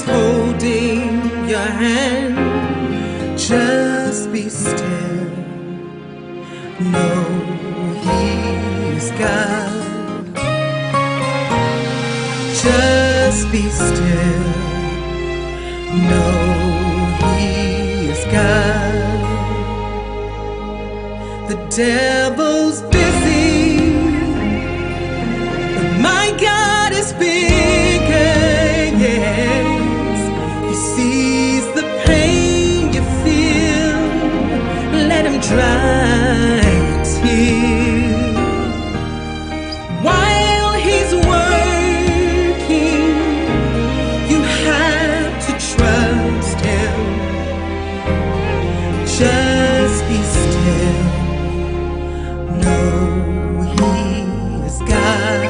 is holding your hand. Just be still. Know He's God. Just be still. Know He is God. The devil's busy, but my God is bigger. Yes, He sees the pain you feel. Let Him dry your tears. While He's working, you have to trust Him. Just be still. Know He is God.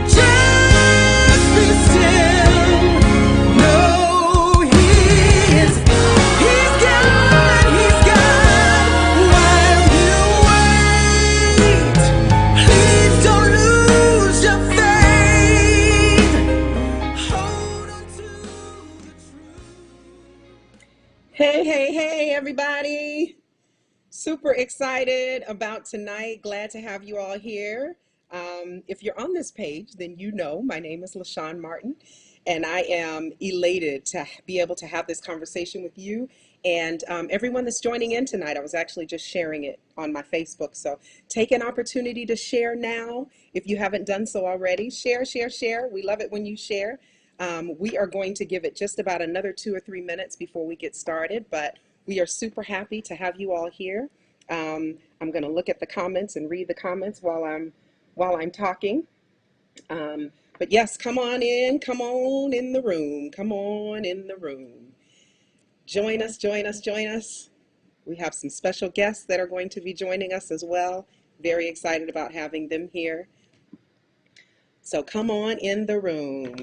Just be still. Know He is God. He's God. He's God. While you wait, please don't lose your faith. Hold on to the truth. Hey, everybody. Super excited about tonight. Glad to have you all here. If you're on this page, then you know my name is LaShaun Martin, and I am elated to be able to have this conversation with you and everyone that's joining in tonight. I was actually just sharing it on my Facebook, so take an opportunity to share now. If you haven't done so already, share. We love it when you share. We are going to give it just about another 2 or 3 minutes before we get started, but we are super happy to have you all here. I'm going to look at the comments and read the comments while I'm talking. But yes, come on in the room. Come on in the room. Join us. We have some special guests that are going to be joining us as well. Very excited about having them here. So come on in the room.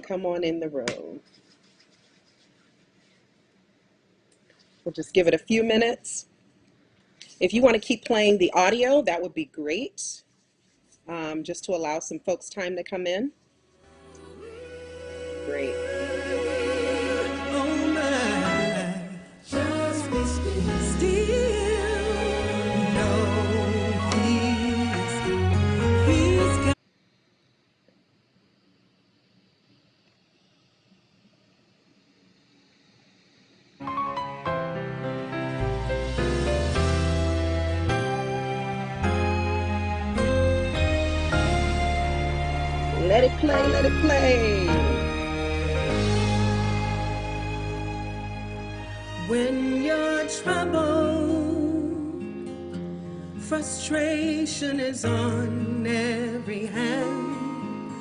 We'll just give it a few minutes. If you want to keep playing the audio, that would be great, just to allow some folks time to come in. Great. Oh my, just be still. Know He's God. Let it play. When you're troubled, frustration is on every hand.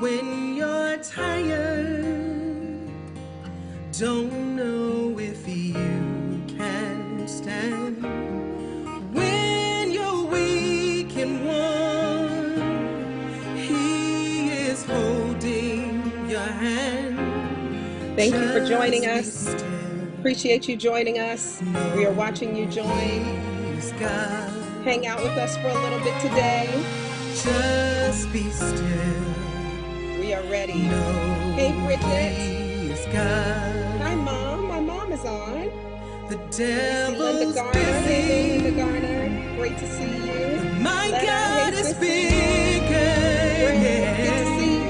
When you're tired, don't know if you can stand. When you're weak and worn, He is holding your hand. Thank you for joining Just be us. still. Appreciate you joining us. We are watching you join. He's God. Hang out with us for a little bit today. Just be still. We are ready. Know Hey, Bridget. He's God. Hi, Mom. My mom is on. The See Linda devil's Garner. Hey, busy. Linda Garner. Great to see you. My Letta, God hey, is sister. bigger. Great. Good to see you.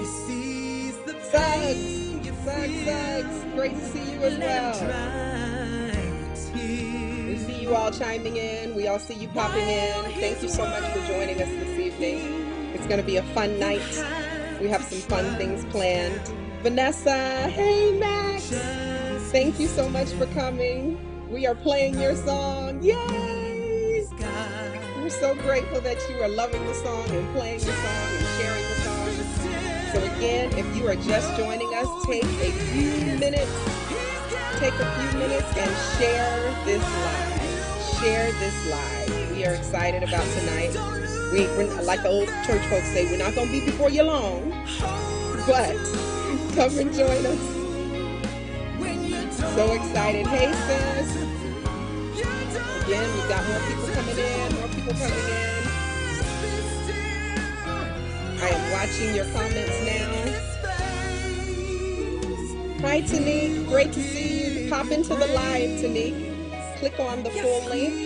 He sees the Suggs. pain you Suggs. Great to see you as Let Him well. dry your We tears. see you all chiming in. We all see you popping in. Thank you so much for joining us this evening. It's going to be a fun night. We have some fun things planned. Vanessa, hey Max. Thank you so much for coming. We are playing your song. Yay! We're so grateful that you are loving the song and playing the song and sharing the song. So again, if you are just joining us, take a few minutes and share this live. We are excited about tonight. We're like the old church folks say, we're not going to be before you long, but come and join us. So excited. Hey, sis. Again, we've got more people coming in. I am watching your comments now. Hi, Tanique. Great to see you. Pop into the live, Tanique. Click on the full link.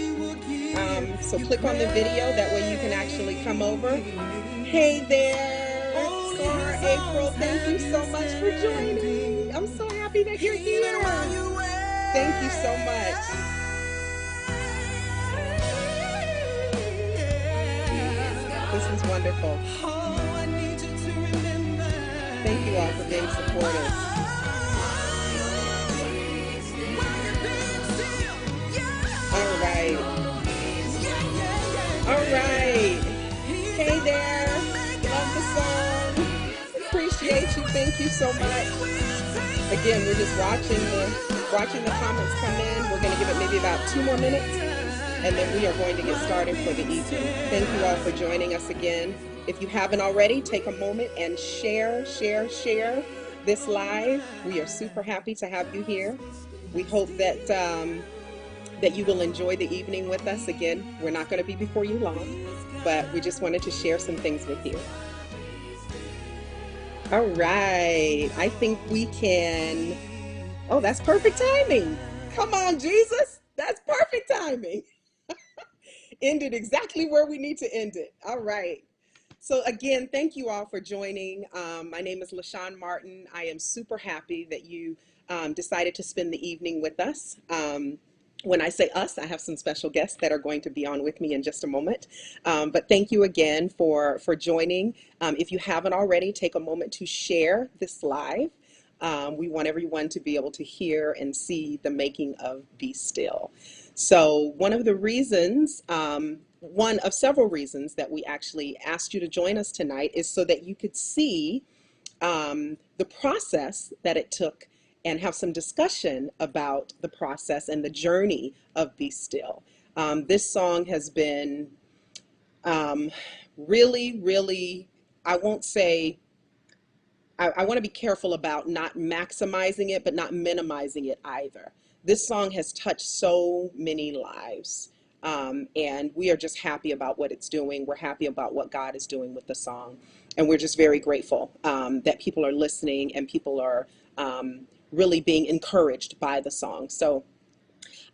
So click on the video. That way you can actually come over. Hey there, Star April. Thank you so much for joining. I'm so happy that you're here. Thank you so much. This is wonderful. Thank you all for being supportive. All right. All right. Hey there. Love the song. Appreciate you. Thank you so much. Again, we're just watching the comments come in. We're going to give it maybe about 2 more minutes, and then we are going to get started for the evening. Thank you all for joining us again. If you haven't already, take a moment and share this live. We are super happy to have you here. We hope that that you will enjoy the evening with us. Again, we're not going to be before you long, but we just wanted to share some things with you. All right, I think we can. Oh, that's perfect timing. Come on, Jesus. That's perfect timing. Ended exactly where we need to end it. All right. So again, thank you all for joining. My name is LaShaun Martin. I am super happy that you decided to spend the evening with us. When I say us, I have some special guests that are going to be on with me in just a moment. But thank you again for joining. If you haven't already, take a moment to share this live. We want everyone to be able to hear and see the making of Be Still. So one of several reasons that we actually asked you to join us tonight is so that you could see the process that it took and have some discussion about the process and the journey of Be Still. This song has been really, I won't say, I want to be careful about not maximizing it, but not minimizing it either. This song has touched so many lives. And we are just happy about what it's doing. We're happy about what God is doing with the song. And we're just very grateful that people are listening and people are really being encouraged by the song. So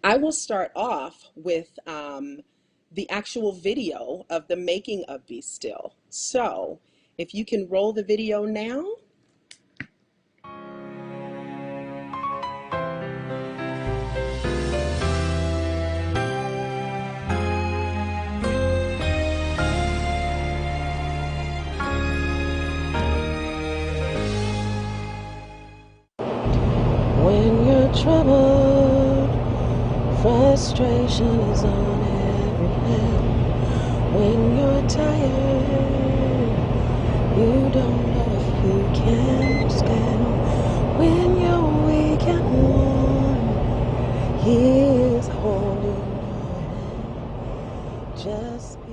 I will start off with the actual video of the making of Be Still. So if you can roll the video now. When you're troubled, frustration is on every hand. When you're tired, you don't know if you can stand. When you're weak and worn, He is holding your hand. Just be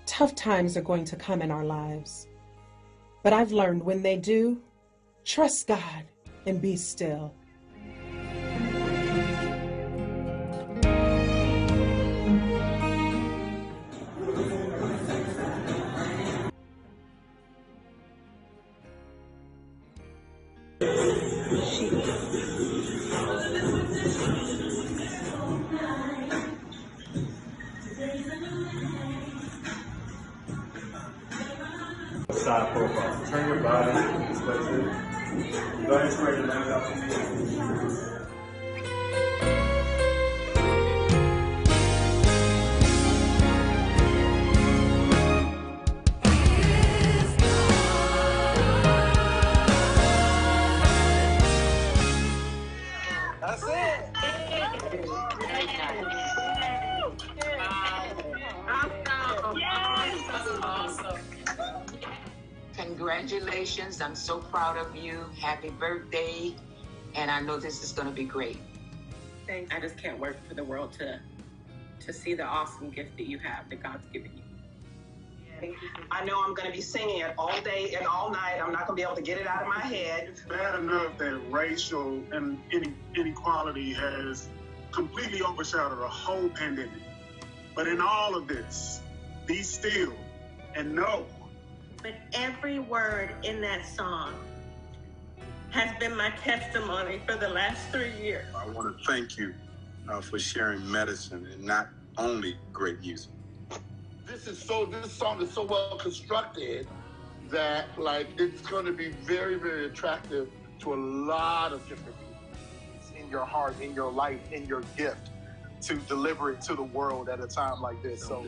Tough times are going to come in our lives, but I've learned when they do, trust God and be still. Side profile. Turn your body to the perspective. Go ahead and pray the night out to me. That's it. Awesome. Congratulations. I'm so proud of you. Happy birthday. And I know this is going to be great. Thanks. I just can't wait for the world to see the awesome gift that you have, that God's given you. I know I'm going to be singing it all day and all night. I'm not going to be able to get it out of my head. It's bad enough that racial and inequality has completely overshadowed the whole pandemic. But in all of this, be still and know. But every word in that song has been my testimony for the last 3 years. I want to thank you for sharing medicine and not only great music. This song is so well constructed that it's going to be very, very attractive to a lot of different people. It's in your heart, in your life, in your gift to deliver it to the world at a time like this. So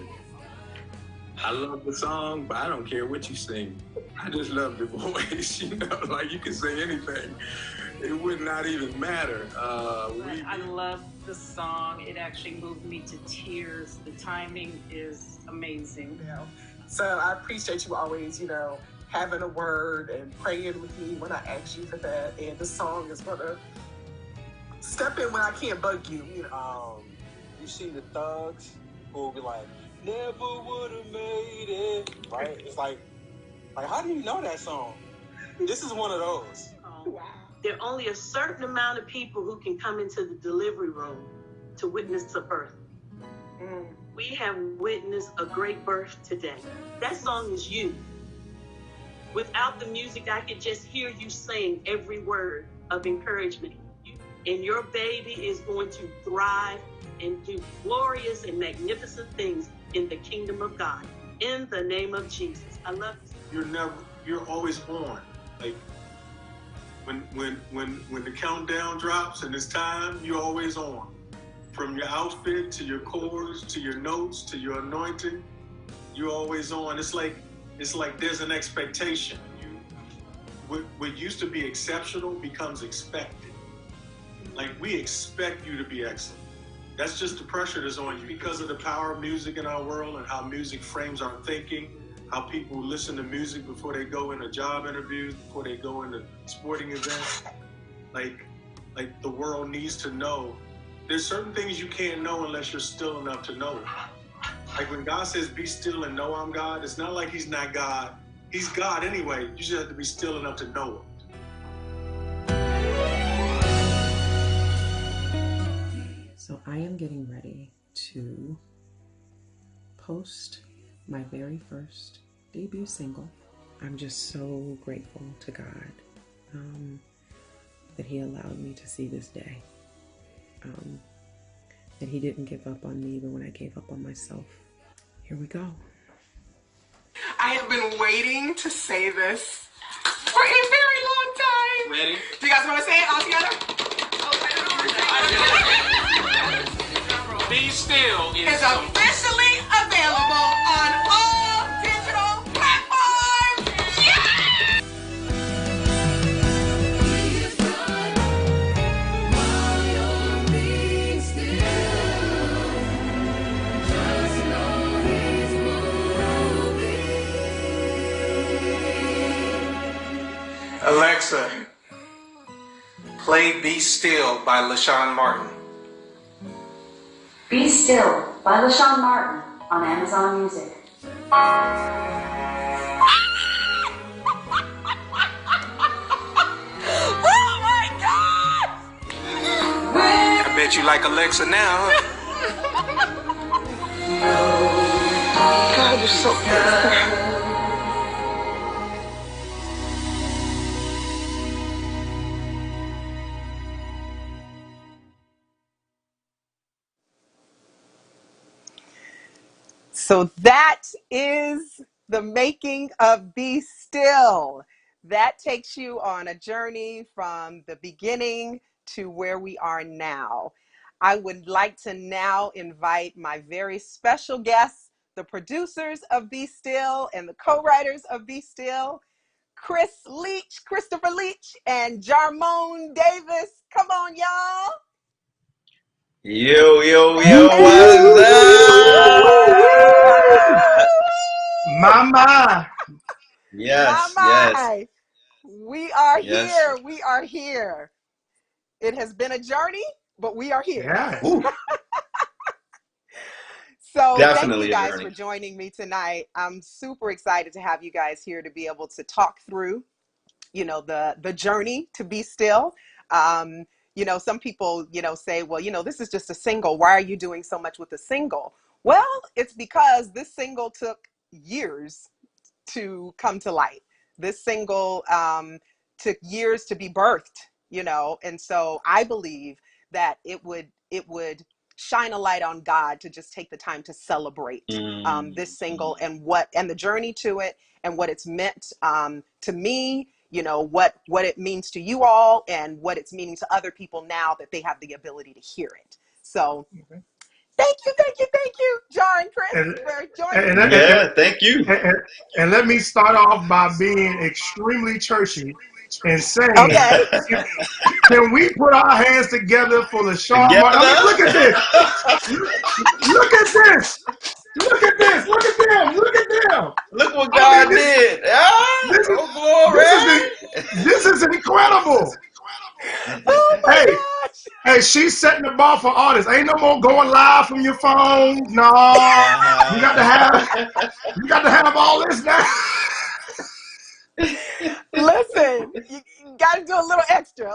I love the song, but I don't care what you sing. I just love the voice, you can say anything. It would not even matter. I love the song. It actually moved me to tears. The timing is amazing. So I appreciate you always, having a word and praying with me when I ask you for that. And the song is going to step in when I can't bug you. You see the thugs who will be like, never would have made it, right? It's like, how do you know that song? This is one of those. Wow. There are only a certain amount of people who can come into the delivery room to witness a birth. We have witnessed a great birth today. That song is you. Without the music, I could just hear you saying every word of encouragement. And your baby is going to thrive and do glorious and magnificent things in the kingdom of God. In the name of Jesus. I love you. You're always on. Like when the countdown drops and it's time, you're always on. From your outfit to your chords to your notes to your anointing, you're always on. It's like there's an expectation. What used to be exceptional becomes expected. Like we expect you to be excellent. That's just the pressure that's on you because of the power of music in our world and how music frames our thinking, how people listen to music before they go into job interviews, before they go into sporting events. Like the world needs to know. There's certain things you can't know unless you're still enough to know it. Like when God says, be still and know I'm God, it's not like he's not God. He's God anyway. You just have to be still enough to know it. So I am getting ready to post my very first debut single. I'm just so grateful to God that he allowed me to see this day. That he didn't give up on me even when I gave up on myself. Here we go. I have been waiting to say this for a very long time. Ready? Do you guys want to say it all together? Be Still It's officially available on all digital platforms. Yeah! Alexa, play Be Still by LaShaun Martin. Be Still by LaShaun Martin on Amazon Music. Oh my God! I bet you like Alexa now, huh? God, you're so good. So that is the making of Be Still. that takes you on a journey from the beginning to where we are now. I would like to now invite my very special guests, the producers of Be Still and the co-writers of Be Still, Christopher Leach, and Jarmone Davis. Come on, y'all. Yo, yo, Hey, yo, what's hey. up? Mama. Yes, yes, My. We are yes. here. We are here. It has been a journey, but we are here. Yes. Ooh, So thank you definitely a guys for journey. joining me tonight. I'm super excited to have you guys here to be able to talk through, the journey to Be Still. Um, some people, say, well, this is just a single. Why are you doing so much with a single? Well, it's because this single took years to come to light. This single took years to be birthed, and so I believe that it would shine a light on God to just take the time to celebrate this single and the journey to it and what it's meant to me. What it means to you all and what it's meaning to other people now that they have the ability to hear it. So thank you, Jar and Chris, And, for joining and, me. and, Yeah, thank you. and, and let me start off by being extremely churchy and saying, Okay. can we put our hands together for LaShaun Martin? I mean, Together. look at this. Look at this. Look at this. Look at them. Look at them. Look what I mean, God did. Ah, this is oh, this is incredible. Oh my Hey, gosh. hey, she's setting the bar for artists. Ain't no more going live from your phone. No, you got to have glory. all this now. Listen, you got to do a little extra,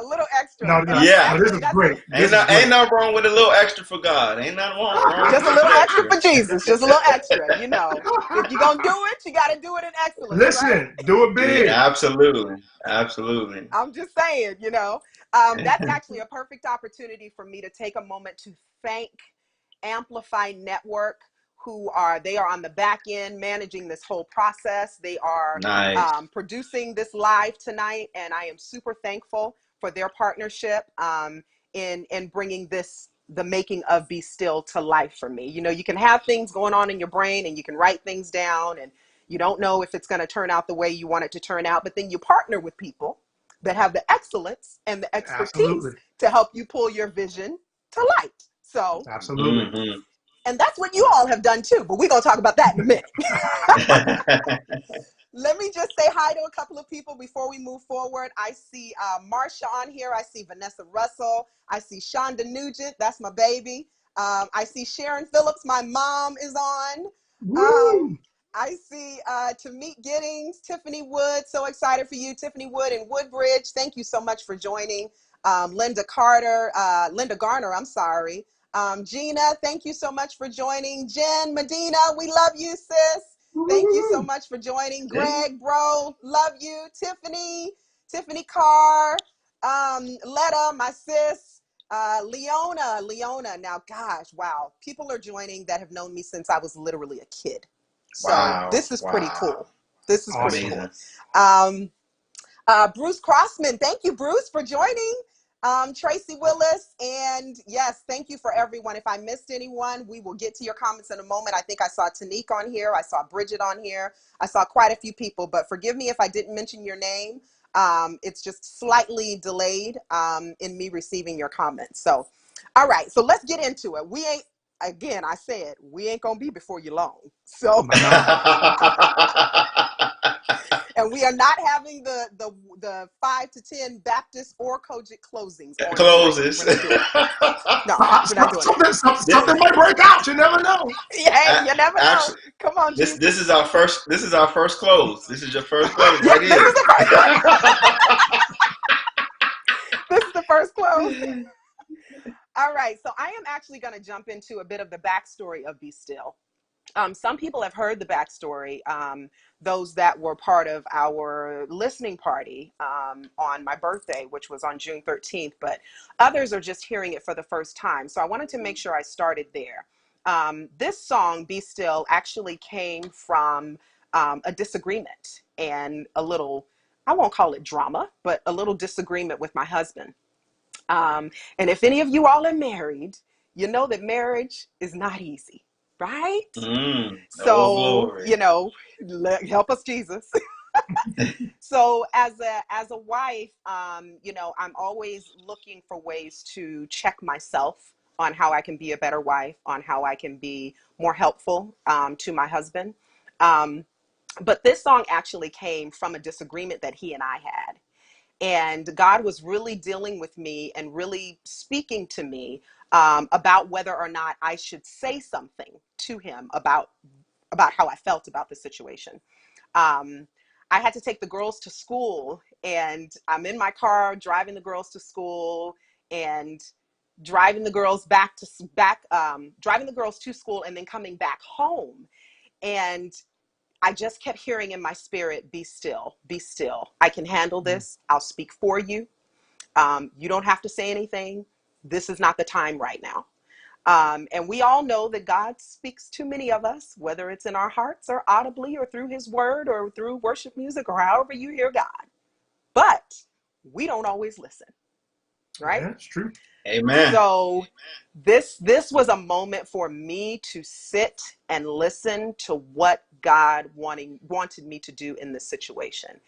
No, and no, Yeah. no. This actually is that's great. Ain't This is no, ain't great. nothing wrong with a little extra for God. Ain't nothing wrong with just a a little little extra extra. for Jesus, just a little extra. If you're gonna do it, you got to do it in excellence, right? Listen, do it big. Yeah, absolutely. Absolutely. I'm just saying, that's actually a perfect opportunity for me to take a moment to thank Amplify Network, they are on the back end managing this whole process. They are Nice. producing this live tonight, and I am super thankful for their partnership in bringing the making of Be Still to life for me. You can have things going on in your brain, and you can write things down, and you don't know if it's going to turn out the way you want it to turn out, but then you partner with people that have the excellence and the Absolutely. expertise to help you pull your vision to light. So, Absolutely. Mm-hmm. and that's what you all have done too, but we're going to talk about that in a minute. Let me just say hi to a couple of people before we move forward. I see Marsha on here. I see Vanessa Russell. I see Shonda Nugent. That's my baby. I see Sharon Phillips. My mom is on. Woo! I see Tamik Giddings, Tiffany Wood. So excited for you, Tiffany Wood in Woodbridge. Thank you so much for joining. Linda Garner, I'm sorry. Gina, thank you so much for joining. Jen Medina, we love you, sis. Thank you so much for joining. Yeah. Greg, bro, love you. Tiffany Carr, Letta, my sis, Leona. Now, gosh, wow. People are joining that have known me since I was literally a kid. So Wow. this is pretty Wow. cool. This is pretty Awesome. cool. Amazing. Um, Bruce Crossman, thank you, Bruce, for joining. Tracy Willis, and yes, thank you for everyone. If I missed anyone, we will get to your comments in a moment. I think I saw Tanique on here. I saw Bridget on here. I saw quite a few people, but forgive me if I didn't mention your name. It's just slightly delayed in me receiving your comments. So, all right, so let's get into it. Again, I said, we ain't going to be before you long. So, and we are not having the 5 to 10 Baptist or Kojic closings on Closes. tonight. We're not doing it. No, we're not doing it. Something might break out. You never know. Hey, you never know. Actually, Come on, this Jesus. is our first. This is our first close. This is your first close Yeah, right this here. is the first. This is the first close. All right, so I am actually going to jump into a bit of the backstory of Be Still. Some people have heard the backstory, those that were part of our listening party on my birthday, which was on June 13th, but others are just hearing it for the first time. So I wanted to make sure I started there. This song, Be Still, actually came from a disagreement and a little I won't call it drama, but a little disagreement with my husband. And if any of you all are married, you know that marriage is not easy, right? Oh, So, glory. you know, help us, Jesus. So as a wife, you know, I'm always looking for ways to check myself on how I can be a better wife, on how I can be more helpful to my husband. But this song actually came from a disagreement that he and I had. And God was really dealing with me and really speaking to me about whether or not I should say something to him about how I felt about the situation. Um, I had to take the girls to school, and I'm in my car driving the girls to school and driving the girls driving the girls to school and then coming back home. And I just kept hearing in my spirit, be still, be still. I can handle this. I'll speak for you. You don't have to say anything. This is not the time right now. And we all know that God speaks to many of us, whether it's in our hearts or audibly or through his word or through worship music or however you hear God. But we don't always listen, right? Yeah, it's true. Amen. So this was a moment for me to sit and listen to what God wanted me to do in this situation.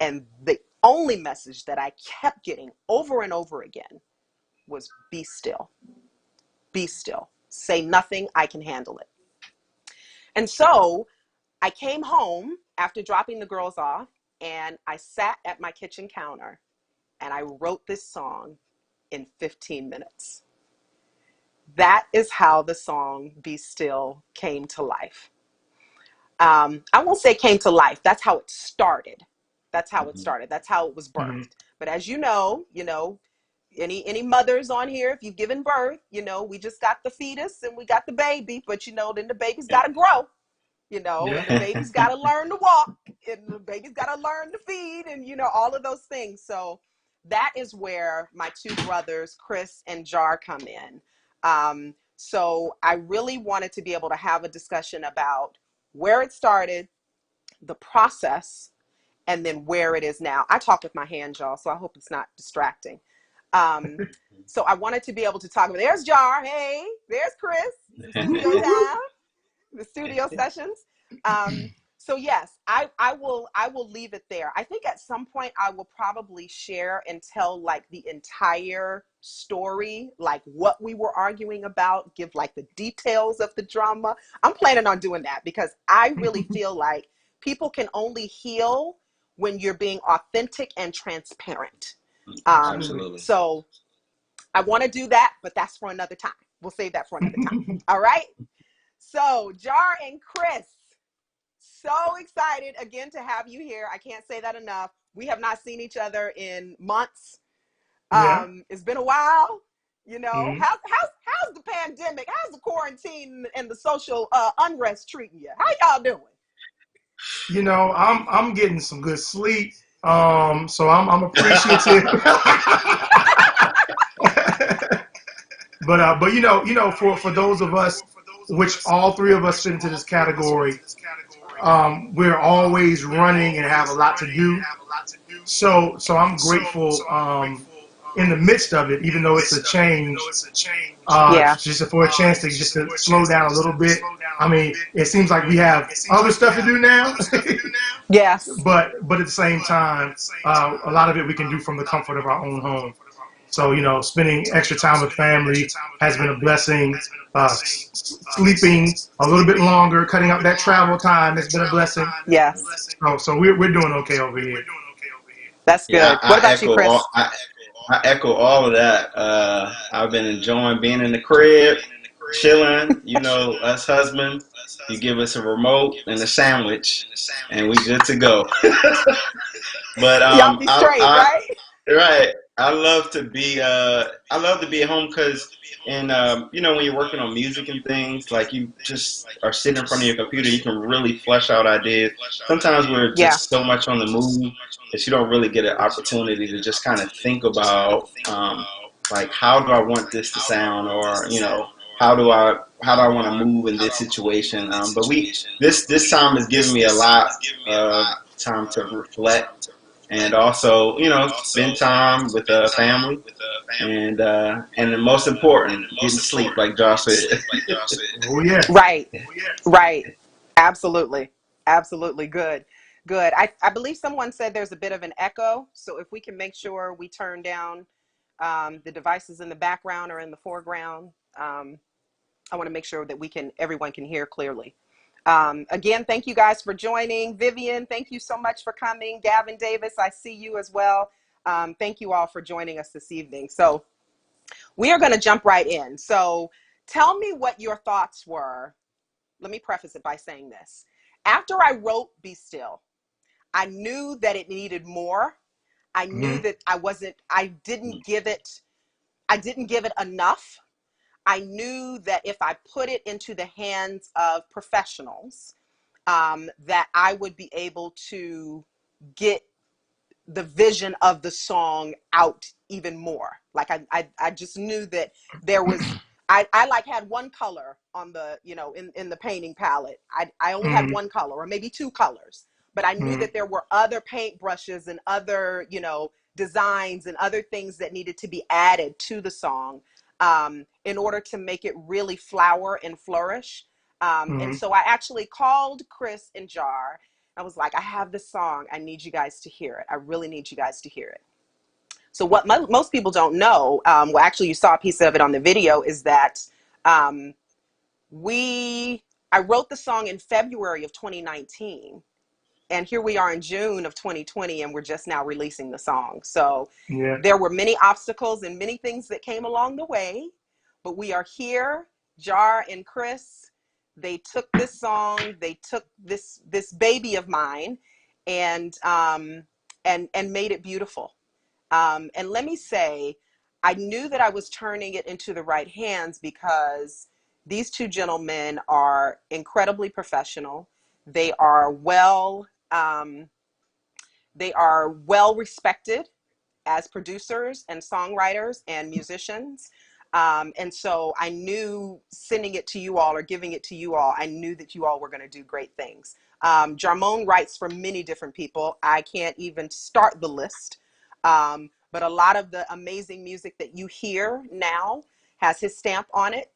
And the only message that I kept getting over and over again was be still. Be still. Say nothing. I can handle it. And so I came home after dropping the girls off, and I sat at my kitchen counter and I wrote this song in 15 minutes. That is how the song Be Still came to life. I won't say came to life. That's how it started. That's how it started. That's how it was birthed. But as you know, any mothers on here, if you've given birth, you know, we just got the fetus and we got the baby, but you know, then the baby's got to grow, you know, and the baby's got to learn to walk, and the baby's got to learn to feed, and, you know, all of those things. So that is where my two brothers, Chris and Jar, come in. So I really wanted to be able to have a discussion about where it started, the process, and then where it is now. I talk with my hands, y'all, so I hope it's not distracting. So I wanted to be able to talk about, there's Jar, hey, there's Chris, studio time, the studio sessions. So yes, I will leave it there. I think at some point I will probably share and tell like the entire story, like what we were arguing about, give like the details of the drama. I'm planning on doing that because I really feel like people can only heal when you're being authentic and transparent. Absolutely. So I want to do that, but that's for another time. We'll save that for another time. All right. So Jar and Chris, so excited again to have you here. I can't say that enough. We have not seen each other in months. It's been a while. You know, how's the pandemic? How's the quarantine and the social unrest treating you? How y'all doing? You know, I'm getting some good sleep. So I'm appreciative. But you know, for those of us, which all three of us fit into this category, we're always running and have a lot to do. So I'm grateful in the midst of it, even though it's a change, just for a chance to just to slow down a little bit. I mean, it seems like we have other stuff to do now. Yes. But at the same time, a lot of it we can do from the comfort of our own home. So, you know, spending extra time with family has been a blessing. Sleeping a little bit longer, cutting out that travel time has been a blessing. Yes. So we're doing okay over here. That's good. Yeah, What about you, Chris? I echo all of that. I've been enjoying being in the crib, chilling. You know, us husbands, you give us a remote and a sandwich, and we good to go. But y'all be straight, right? Right. I love to be at home because, and you know, when you're working on music and things, like you just are sitting in front of your computer, you can really flesh out ideas. Sometimes we're just so much on the move that you don't really get an opportunity to just kind of think about like, how do I want this to sound, or, you know, how do I want to move in this situation. But this time has given me a lot of time to reflect and also, spend time with family, and the most important, getting sleep, like Josh said. Oh yeah. Right. Right. Absolutely. Absolutely. Good. Good. I believe someone said there's a bit of an echo. So if we can make sure we turn down the devices in the background or in the foreground, I want to make sure that everyone can hear clearly. Again, thank you guys for joining. Vivian, thank you so much for coming. Gavin Davis, I see you as well. Thank you all for joining us this evening. So we are going to jump right in. So tell me what your thoughts were. Let me preface it by saying this. After I wrote Be Still, I knew that it needed more. I knew that I didn't give it enough. I knew that if I put it into the hands of professionals, that I would be able to get the vision of the song out even more. Like I just knew that there was, I like had one color on the, in the painting palette. I only had one color or maybe two colors, but I knew that there were other paint brushes and other, designs and other things that needed to be added to the song in order to make it really flower and flourish. And so I actually called Chris and Jar. I was like, I have this song. I need you guys to hear it. I really need you guys to hear it. So what most people don't know, well, actually you saw a piece of it on the video, is that I wrote the song in February of 2019. And here we are in June of 2020, and we're just now releasing the song. So there were many obstacles and many things that came along the way, but we are here. Jar and Chris, they took this song, they took this baby of mine, and made it beautiful. And let me say, I knew that I was turning it into the right hands because these two gentlemen are incredibly professional. They are well respected as producers and songwriters and musicians. And so I knew sending it to you all or giving it to you all, I knew that you all were going to do great things. Jarmone writes for many different people. I can't even start the list. But a lot of the amazing music that you hear now has his stamp on it.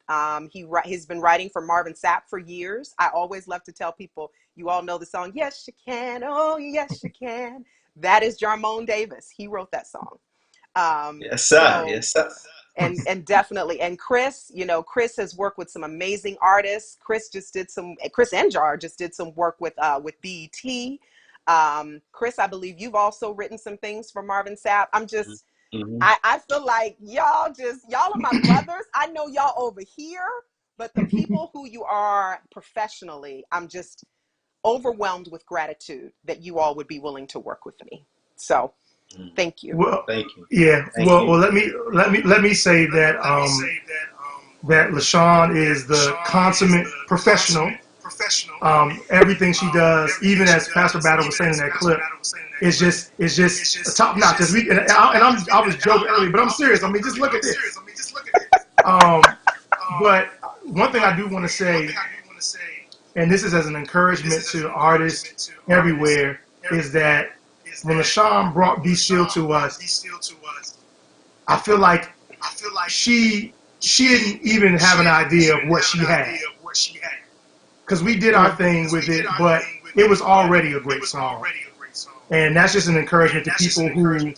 He's been writing for Marvin Sapp for years. I always love to tell people, you all know the song, Yes You Can, oh yes you can. That is Jarmone Davis. He wrote that song. Yes, sir. Yes, sir. And definitely, and Chris, Chris has worked with some amazing artists. Chris and Jar just did some work with BET. Chris, I believe you've also written some things for Marvin Sapp. I'm just, I feel like y'all are my brothers. I know y'all over here, but the people who you are professionally, I'm just overwhelmed with gratitude that you all would be willing to work with me. So thank you. Well, thank you. Yeah. Thank well, you. well, let me say that that LaShaun is the consummate professional. Everything she does, even as Pastor Battle was saying in that clip, is just top notch. I was joking earlier, but I'm serious. I mean, just look at this. But one thing I do want to say, and this is as an encouragement to artists everywhere, is that when LaShaun brought Be Still to us, I feel like she didn't even have an idea of what she had. Because we did our thing with it, but it was already a great song. And that's just an encouragement to people who,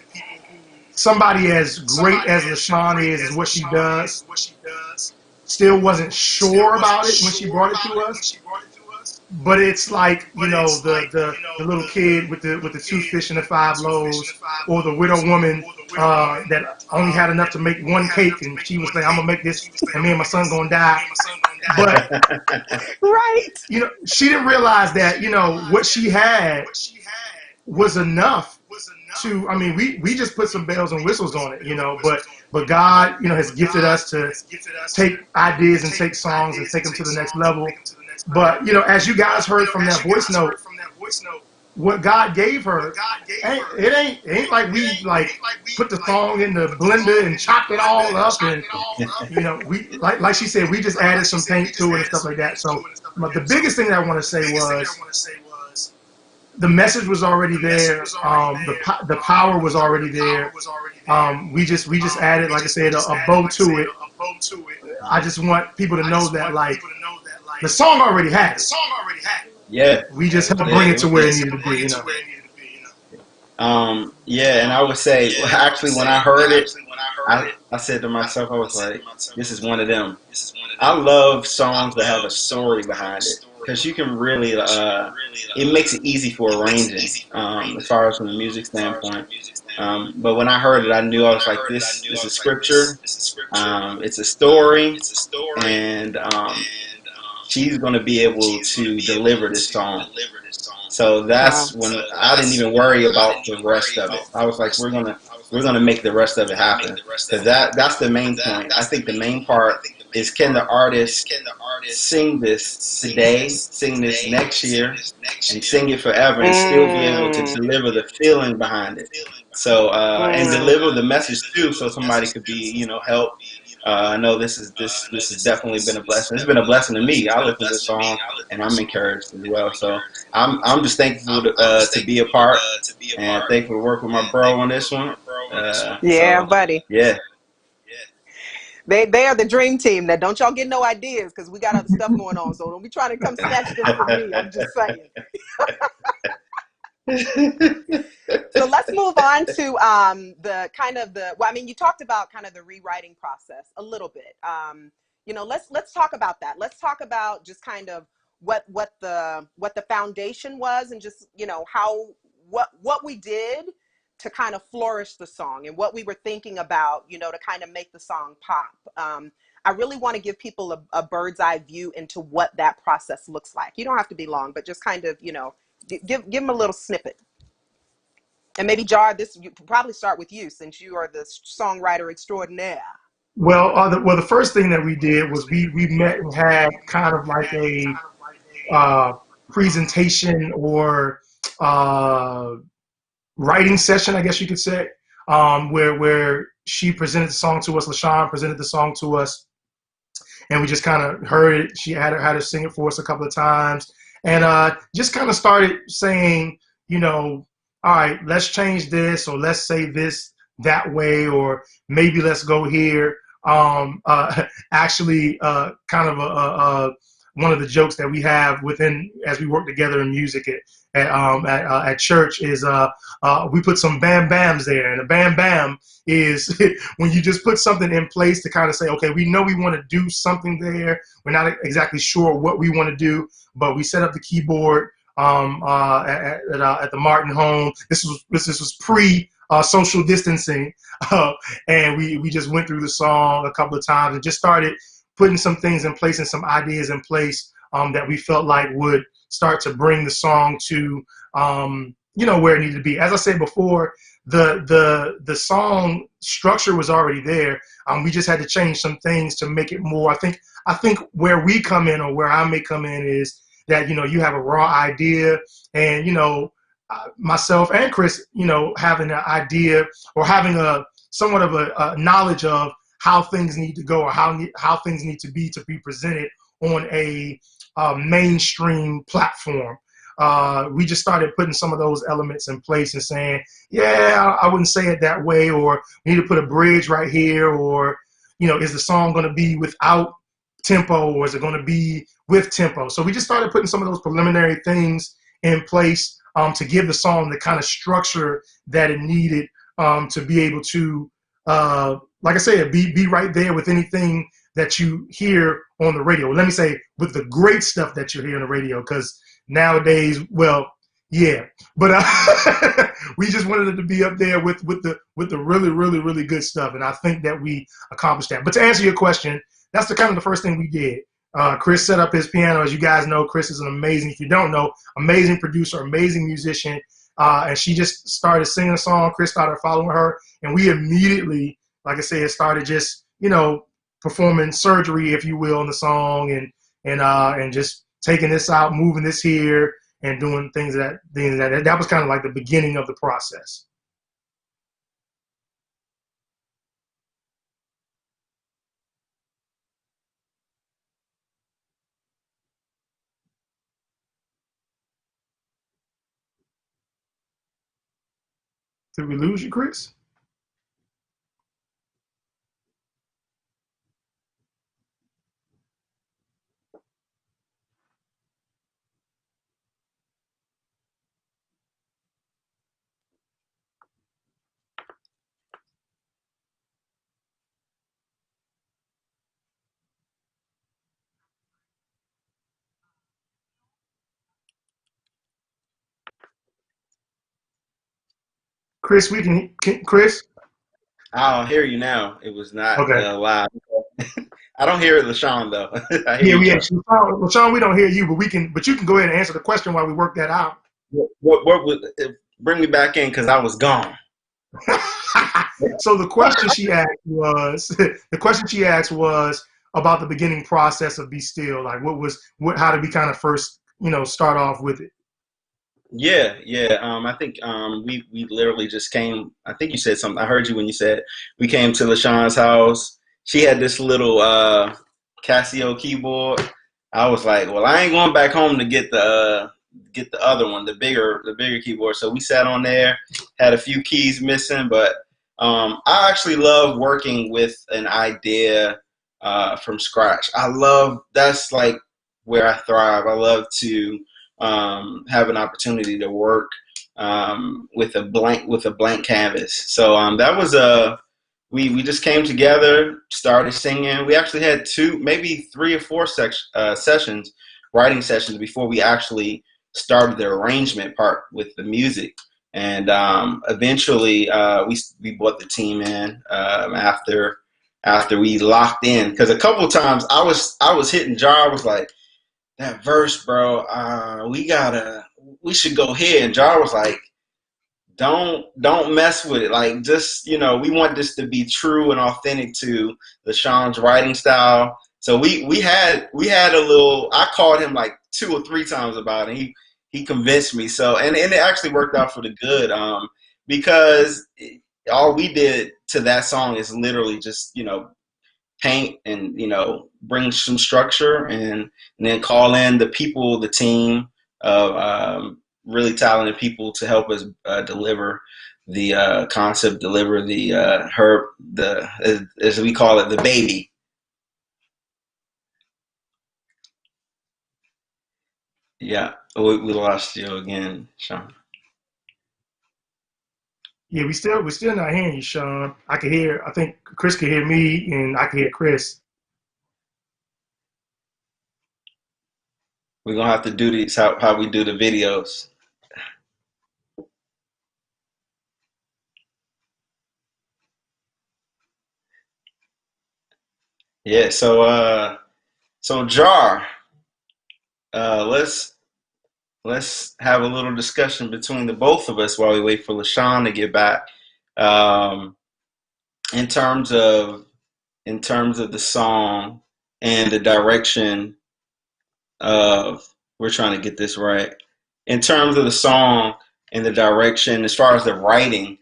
somebody as great as LaShaun is what she does, still wasn't sure about it when she brought it to us. But it's like, the little kid with the 2 fish and the 5 loaves, or the widow woman that only had enough to make one cake, and she was like, I'm gonna make this, and me and my son gonna die. But right, she didn't realize that what she had was enough to. I mean, we just put some bells and whistles on it, but God, has gifted us to take ideas and take songs and take them to the next level. But as you guys heard from that voice note, what God gave her, it ain't like we put the song in the blender and chopped it all up, and we like she said, we just added some paint to it and stuff like that. So, but the biggest thing that I want to say was, the message was already there. The power was already there. We just added, like I said, a bow to it. I just want people to know that like the song already had it. Yeah, We just had to yeah, bring it it to was where it just needed to be. You know. yeah, and I would say actually when I heard it, I said to myself, I was like, this is one of them. I love songs that have a story behind it because you can really, it makes it easy for arranging as far as from the music standpoint. But when I heard it, I knew I was like, this is scripture. It's a story, and she's going to be able to deliver this song. So Wow. that's when I didn't even worry about the rest of it. I was like, we're gonna make the rest of it happen because that's the main point. I think the main part is can the artist sing this today, sing this next year, and sing it forever, and still be able to Mm, deliver the feeling behind it. So and mm. deliver the message too, so somebody could be help. I know this has definitely been a blessing. It's been a blessing to me. I listen to this song and I'm encouraged as well. So I'm just thankful to be a part and thankful to work with my bro on this one. Yeah, So buddy. yeah, They are the dream team. Now, don't y'all get no ideas because we got other stuff going on. So don't be trying to come snatch this from me. I'm just saying. So let's move on to the kind of the. Well, I mean, you talked about kind of the rewriting process a little bit. Let's talk about that. Let's talk about just kind of what the foundation was, and just how what we did to kind of flourish the song and what we were thinking about, to kind of make the song pop. I really want to give people a bird's eye view into what that process looks like. You don't have to be long, but just kind of give them a little snippet. And maybe Jar, this you could probably start with you since you are the songwriter extraordinaire. Well, the first thing that we did was we met and had kind of like a uh, presentation or uh, writing session, I guess you could say, where she presented the song to us. LaShaun presented the song to us, and we just kind of heard it. She had her sing it for us a couple of times, and just kind of started saying, all right, let's change this, or let's say this that way, or maybe let's go here. Actually, kind of one of the jokes that we have within as we work together in music at church is we put some bam bams there, and a bam bam is when you just put something in place to kind of say, okay, we know we want to do something there. We're not exactly sure what we want to do, but we set up the keyboard at the Martin home. This was pre social distancing, and we just went through the song a couple of times and just started putting some things in place and some ideas in place that we felt like would start to bring the song to where it needed to be. As I said before, the song structure was already there. We just had to change some things to make it more. I think where we come in, or where I may come in, is that you have a raw idea, and myself and Chris, having an idea or having a somewhat of a knowledge of how things need to go, or how things need to be presented on a mainstream platform. We just started putting some of those elements in place and saying, yeah, I wouldn't say it that way, or we need to put a bridge right here, or is the song going to be without tempo, or is it going to be with tempo? So we just started putting some of those preliminary things in place to give the song the kind of structure that it needed to be able to, like I said, be right there with anything that you hear on the radio. Let me say, with the great stuff that you hear on the radio, because nowadays, well, yeah, but we just wanted it to be up there with the really, really, really good stuff, and I think that we accomplished that. But to answer your question, that's the kind of the first thing we did. Chris set up his piano. As you guys know, Chris is an amazing, if you don't know, amazing producer, amazing musician. And she just started singing a song. Chris started following her, and we immediately, like I said, started just, performing surgery, if you will, on the song, and just taking this out, moving this here, and doing things that was kind of like the beginning of the process. Did we lose you, Chris? Chris, Chris? I'll hear you now. It was not Okay. loud. I don't hear it, LaShaun, though. I hear Yeah, you, we John. actually, LaShaun, we don't hear you, but you can go ahead and answer the question while we work that out. Bring me back in because I was gone. So the question she asked was about the beginning process of Be Still. Like how did we kind of first, start off with it? Yeah. I think we literally just came. I think you said something. I heard you when you said we came to LaShawn's house. She had this little Casio keyboard. I was like, well, I ain't going back home to get the other one, the bigger keyboard. So we sat on there, had a few keys missing, but I actually love working with an idea from scratch. That's like where I thrive. I love to have an opportunity to work with a blank canvas. So that was we just came together, started singing. We actually had maybe 3 or 4 sessions, writing sessions, before we actually started the arrangement part with the music. And eventually, we brought the team in after we locked in. Because a couple of times I was hitting Jar, was like, that verse, bro, we should go here. And Jar was like, don't mess with it. Like, just, we want this to be true and authentic to LaShawn's writing style. So we had a little, I called him like 2 or 3 times about it. He convinced me. So, and it actually worked out for the good, because all we did to that song is literally just, paint and, bring some structure, and then call in the people, the team of really talented people to help us deliver the concept, deliver the as we call it, the baby. Yeah, we lost you again, Sean. Yeah, we're still not hearing you, Sean. I think Chris can hear me, and I can hear Chris. We're gonna have to do these how we do the videos. Yeah, so Jar, let's have a little discussion between the both of us while we wait for LaShawn to get back. Um, in terms of the song and the direction of, we're trying to get this right. In terms of the song and the direction, as far as the writing,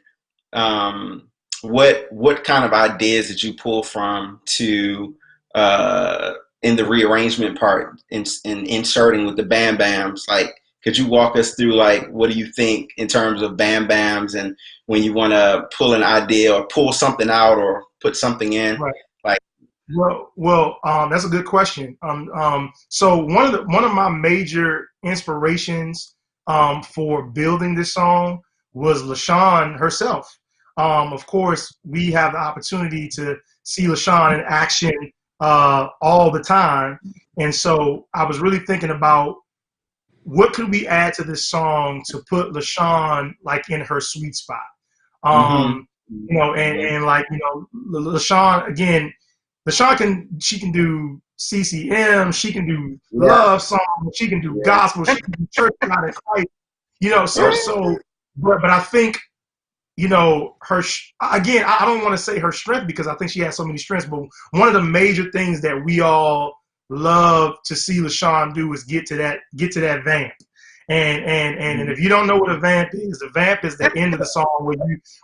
um, what kind of ideas did you pull from to in the rearrangement part, in inserting with the bam bams? Like, could you walk us through, like, what do you think in terms of bam bams, and when you want to pull an idea or pull something out or put something in? Right. Like, Well, that's a good question. So one of my major inspirations for building this song was LaShawn herself. Of course, we have the opportunity to see LaShawn in action all the time, and so I was really thinking about what could we add to this song to put LaShawn like in her sweet spot. And like, LaShawn, again, she can do CCM, she can do love songs, she can do gospel, she can do church out of Christ, but I think, again, I don't want to say her strength, because I think she has so many strengths, but one of the major things that we all love to see LaShawn do is get to that vamp. And if you don't know what a vamp is, the vamp is the end of the song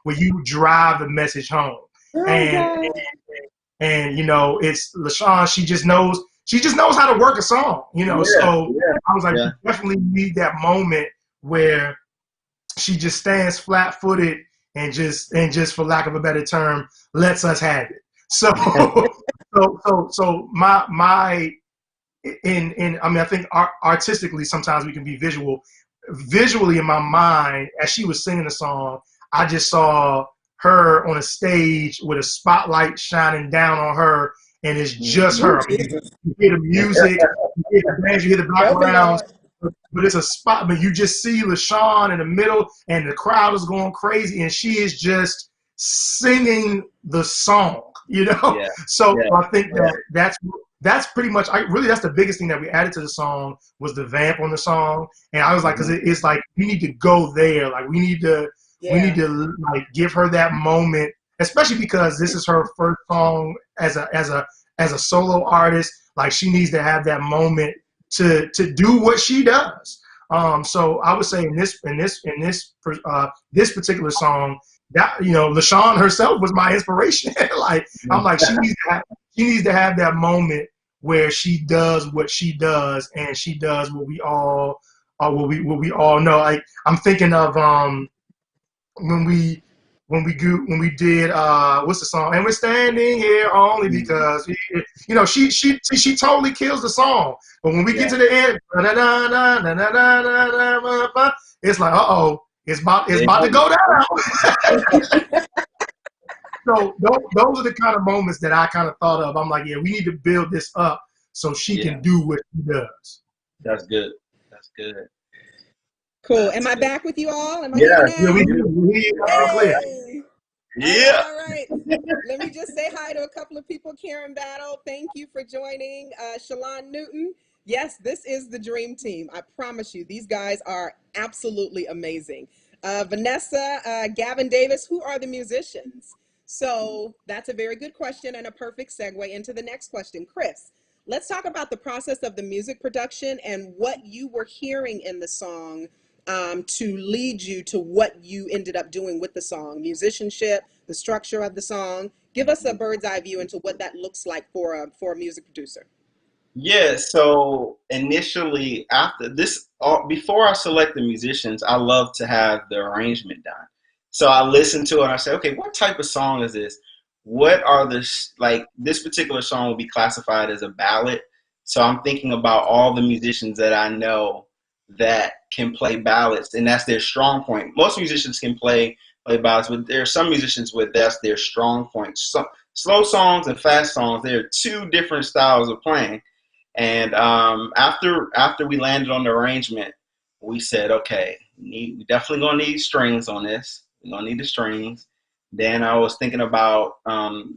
where you drive the message home. And it's LaShawn, she just knows how to work a song, so I was like, we definitely need that moment where she just stands flat-footed and just for lack of a better term, lets us have it. So my in I mean, I think artistically sometimes we can be visually in my mind. As she was singing the song, I just saw her on a stage with a spotlight shining down on her, and it's just her. I mean, you hear the music, you hear the bands, you hear the backgrounds, but it's a spot. But you just see LaShaun in the middle, and the crowd is going crazy, and she is just singing the song. So I think that's pretty much. That's the biggest thing that we added to the song was the vamp on the song, and I was like, because it's like we need to go there, like we need to like give her that moment, especially because this is her first song as a solo artist. Like she needs to have that moment to do what she does. So I would say in this particular song, that LaShaun herself was my inspiration. Like I'm like she needs to have that moment where she does what she does, and she does what we all know. Like I'm thinking of when we did what's the song? And we're standing here only because she totally kills the song. But when we get to the end, it's like it's about to go down. So those are the kind of moments that I kind of thought of. I'm like, yeah, we need to build this up so she can do what she does. That's good. That's good. Cool. Am I back with you all? Am I here now? Yeah, we do. Yeah. All right. Let me just say hi to a couple of people. Karen Battle, thank you for joining. Shalon Newton. Yes, this is the dream team. I promise you, these guys are absolutely amazing. Vanessa, Gavin Davis, who are the musicians? So that's a very good question and a perfect segue into the next question. Chris, let's talk about the process of the music production and what you were hearing in the song to lead you to what you ended up doing with the song, musicianship, the structure of the song. Give us a bird's eye view into what that looks like for a music producer. Yeah, so initially after this, before I select the musicians, I love to have the arrangement done. So I listen to it and I say, okay, what type of song is this? What are like this particular song will be classified as a ballad. So I'm thinking about all the musicians that I know that can play ballads, and that's their strong point. Most musicians can play ballads, but there are some musicians where that's their strong point. So, slow songs and fast songs, there are two different styles of playing. And after we landed on the arrangement, we said, okay, we definitely gonna need strings on this. We're gonna need the strings. Then I was thinking about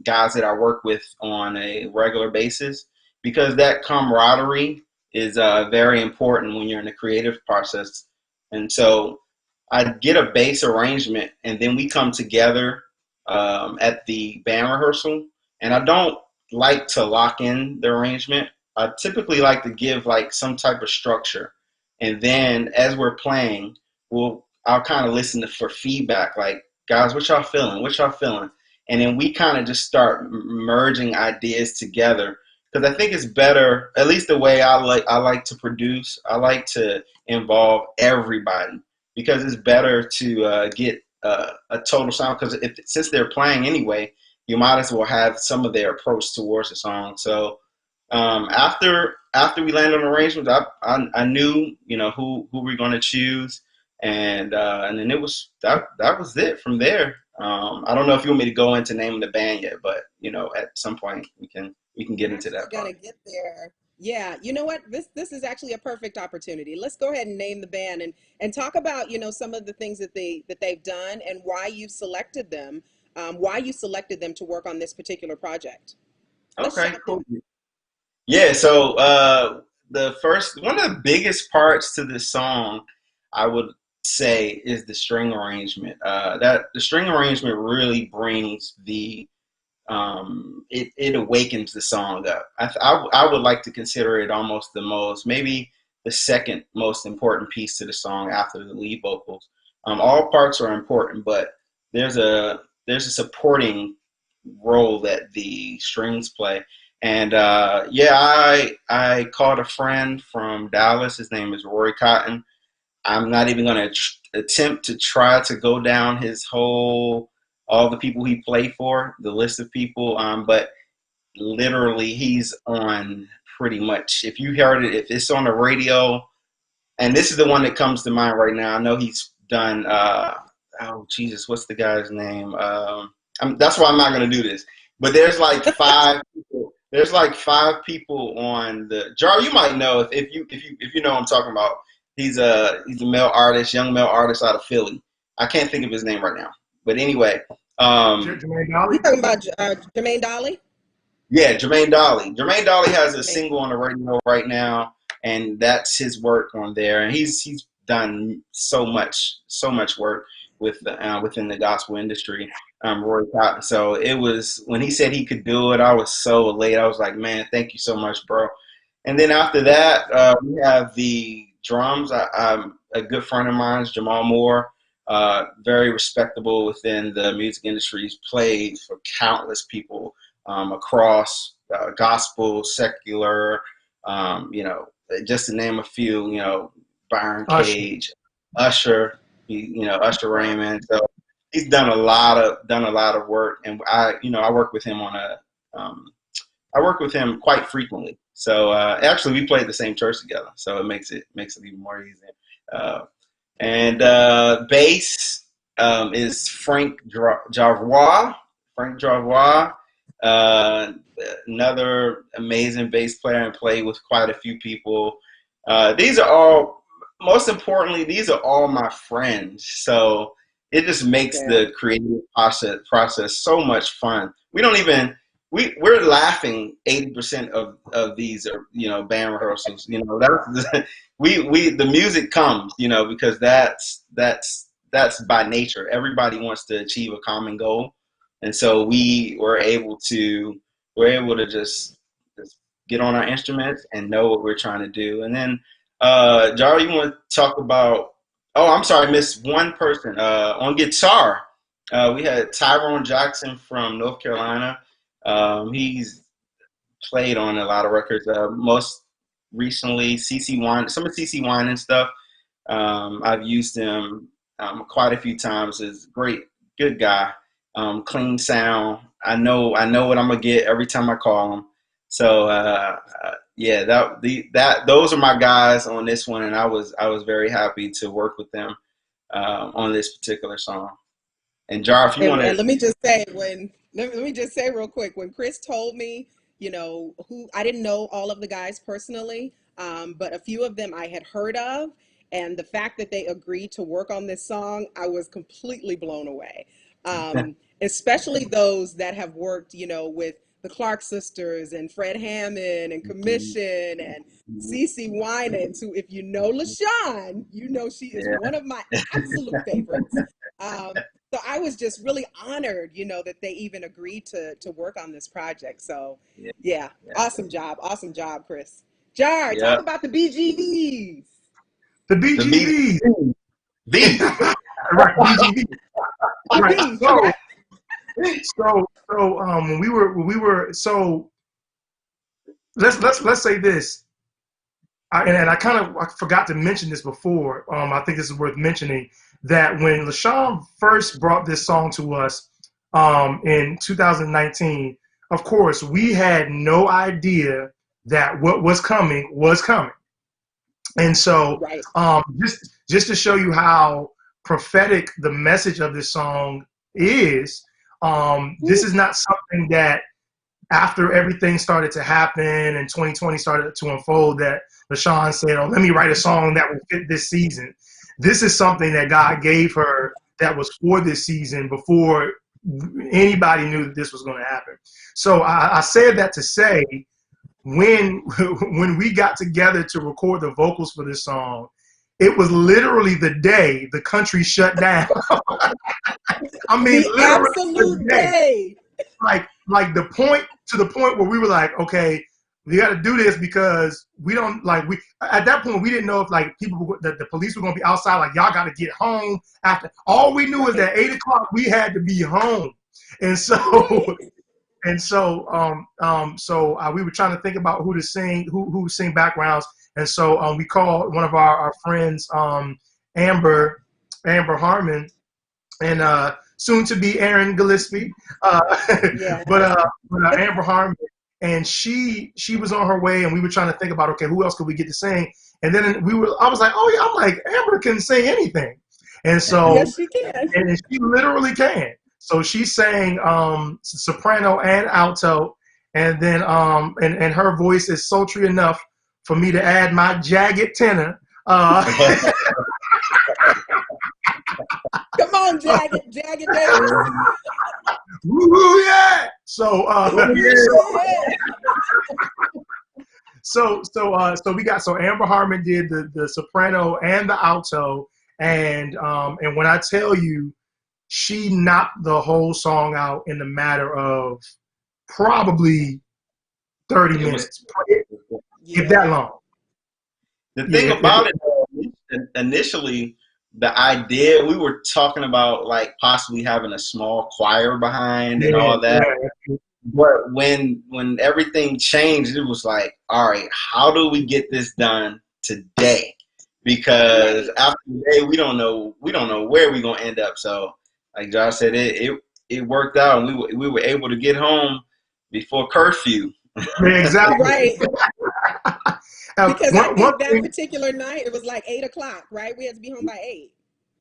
guys that I work with on a regular basis, because that camaraderie is very important when you're in the creative process. And so I get a bass arrangement, and then we come together at the band rehearsal. And I don't like to lock in the arrangement. I typically like to give like some type of structure, and then as we're playing, I'll kind of listen for feedback. Like, guys, what y'all feeling? What y'all feeling? And then we kind of just start merging ideas together, because I think it's better. At least the way I like to produce. I like to involve everybody, because it's better to get a total sound. Because since they're playing anyway, you might as well have some of their approach towards the song. So. After we landed on arrangements, I knew who we're going to choose, and then it was that was it from there. I don't know if you want me to go into naming the band yet, but at some point we can get into that. Gonna get there. Yeah, you know what? This is actually a perfect opportunity. Let's go ahead and name the band and talk about some of the things that they've done and why you selected them, to work on this particular project. Okay, cool. Yeah, so one of the biggest parts to this song, I would say, is the string arrangement. That the string arrangement really brings it awakens the song up. I would like to consider it almost maybe the second most important piece to the song after the lead vocals. All parts are important, but there's a supporting role that the strings play. And I called a friend from Dallas. His name is Rory Cotton. I'm not even going to attempt to try to go down his whole, all the people he played for, the list of people, but literally he's on pretty much, if you heard it, if it's on the radio, and this is the one that comes to mind right now. I know he's done, oh Jesus, what's the guy's name? That's why I'm not going to do this. But there's like five people. There's like five people on the Jar. You might know if you know what I'm talking about. He's a male artist, young male artist out of Philly. I can't think of his name right now. But anyway, Jermaine Dolly. You talking about Jermaine Dolly? Yeah, Jermaine Dolly. Jermaine Dolly has a single on the radio right now, and that's his work on there. And he's done so much work with the within the gospel industry. Roy Cotton. So it was, when he said he could do it, I was so elated. I was like, man, thank you so much, bro. And then after that, we have the drums. I'm a good friend of mine, Jamal Moore, very respectable within the music industry. He's played for countless people across gospel, secular, just to name a few, Byron Cage, Usher, Usher Raymond. So he's done a lot of work, and I work with him I work with him quite frequently. So actually, we played the same church together, so it makes it even more easy. And bass is Frank Jarvois. Frank Jarvois, another amazing bass player, and played with quite a few people. These are all, most importantly, these are all my friends. So it just makes the creative process so much fun. We're laughing 80% of these are, band rehearsals. That's the music comes, because that's by nature. Everybody wants to achieve a common goal, and so we're able to just get on our instruments and know what we're trying to do. And then Jar, you want to talk about? Oh, I'm sorry, I missed one person. On guitar, we had Tyrone Jackson from North Carolina. He's played on a lot of records. Most recently, some of CC Wine and stuff. I've used him quite a few times. He's good guy. Clean sound. I know what I'm gonna get every time I call him. So those are my guys on this one, and I was very happy to work with them on this particular song. And Jar, if you want to, and let me just say let me just say real quick, when Chris told me, who, I didn't know all of the guys personally, but a few of them I had heard of, and the fact that they agreed to work on this song, I was completely blown away. Especially those that have worked, with the Clark sisters and Fred Hammond and Commission and CeCe Winans, who, if you know LaShaun, she is one of my absolute favorites. So I was just really honored, that they even agreed to work on this project. So yeah. Awesome job, Chris. Jar, talk about the BGVs. The BGVs. Right, BGV. Right. So when we were let's say this. I forgot to mention this before. I think this is worth mentioning, that when LaShaun first brought this song to us in 2019, of course, we had no idea that what was coming was coming. And so just to show you how prophetic the message of this song is, this is not something that after everything started to happen and 2020 started to unfold that LaShaun said, oh, let me write a song that will fit this season. This is something that God gave her that was for this season before anybody knew that this was going to happen. So I said that to say, when we got together to record the vocals for this song, it was literally the day the country shut down. I mean, the literally absolute day. Like the point where we were like, okay, we got to do this because we don't at that point we didn't know if the police were going to be outside, like, y'all got to get home after. All we knew is that 8 o'clock we had to be home. And so we were trying to think about who to sing, who sing backgrounds. And so we called one of our friends, Amber, Amber Harmon and soon to be Aaron Gillespie, Yeah. but Amber Harmon, and she was on her way, and we were trying to think about, okay, who else could we get to sing? And then I was like, oh yeah, I'm like, Amber can sing anything, and so Yes, she can. and she literally can. So she sang soprano and alto, and then and her voice is sultry enough for me to add my jagged tenor. Come on, Jagged Davis. Woo, yeah. So so Amber Harmon did the soprano and the alto, and when I tell you, she knocked the whole song out in the matter of probably 30 minutes, if that long. The thing about it, initially, the idea, we were talking about like possibly having a small choir behind and all that. Yeah. But when everything changed, it was like, all right, how do we get this done today? Because after today, we don't know where we're gonna end up. So, like Josh said, it worked out, and we were able to get home before curfew. Yeah, exactly. Right. Because I think that particular night it was like 8 o'clock, right? We had to be home by 8.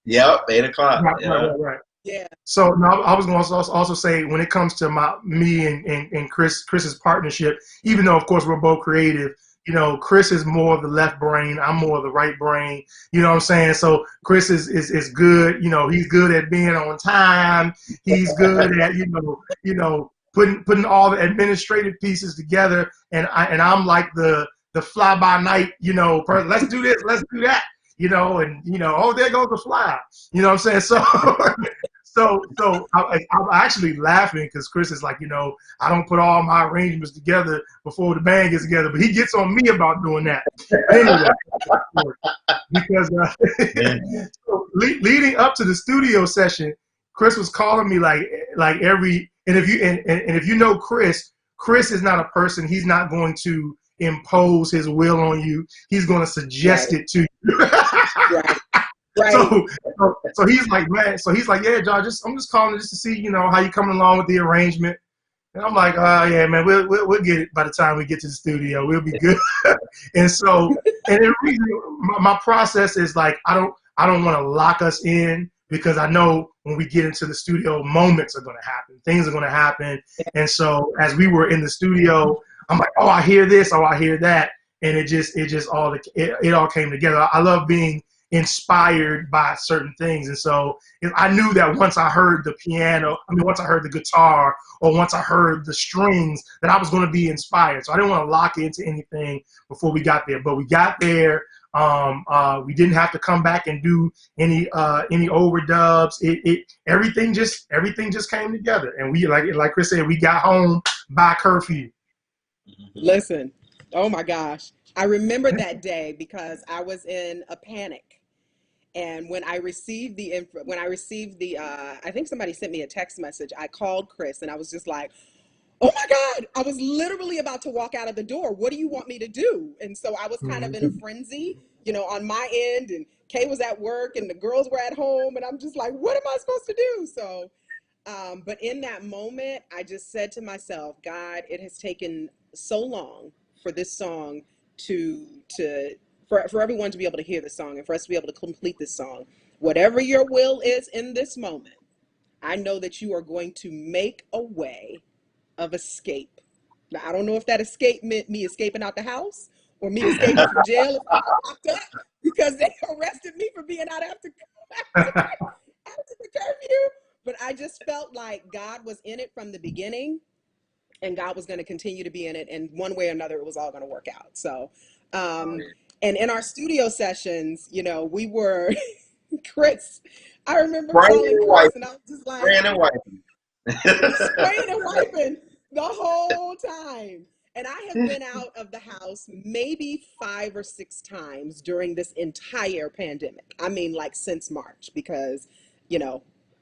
Yep, 8 o'clock. Right. Yeah. So now I was going to also say, when it comes to me and Chris's partnership, even though of course we're both creative, you know, Chris is more of the left brain, I'm more of the right brain. You know what I'm saying? So Chris is good. You know, he's good at being on time. He's good at you know putting all the administrative pieces together, and I'm like the fly by night. You know, let's do this, let's do that. You know, and oh, there goes the fly. You know what I'm saying? So I'm actually laughing because Chris is like, I don't put all my arrangements together before the band gets together, but he gets on me about doing that. Anyway, because leading up to the studio session, Chris was calling me like every, and if you know Chris is not a person. He's not going to impose his will on you. He's going to suggest it to you. Right. So he's like, man. So he's like, yeah, John. I'm just calling just to see, how you coming along with the arrangement. And I'm like, yeah, man. We'll get it by the time we get to the studio. We'll be good. And the reason my process is like, I don't want to lock us in, because I know when we get into the studio, moments are going to happen. Things are going to happen. And so as we were in the studio, I'm like, oh, I hear this. Oh, I hear that. And it all came together. I love being inspired by certain things, and so I knew that once I heard the piano, once I heard the guitar, or once I heard the strings, that I was going to be inspired. So I didn't want to lock into anything before we got there. But we got there. We didn't have to come back and do any overdubs. Everything just came together, and we like Chris said, we got home by curfew. Listen, oh my gosh, I remember that day because I was in a panic. And when I received I think somebody sent me a text message, I called Chris and I was just like, oh my God, I was literally about to walk out of the door. What do you want me to do? And so I was kind of in a frenzy, on my end, and Kay was at work and the girls were at home, and I'm just like, what am I supposed to do? So, but in that moment, I just said to myself, God, it has taken so long for this song for everyone to be able to hear the song and for us to be able to complete this song. Whatever your will is in this moment, I know that you are going to make a way of escape. Now, I don't know if that escape meant me escaping out the house or me escaping from jail if I got locked up, because they arrested me for being out after the curfew. But I just felt like God was in it from the beginning, and God was going to continue to be in it, and one way or another, it was all going to work out. So, and in our studio sessions, we were, Chris, I remember calling Chris, and I was just like, spraying and wiping. Spraying and wiping the whole time. And I have been out of the house maybe 5 or 6 times during this entire pandemic. I mean, like since March, because,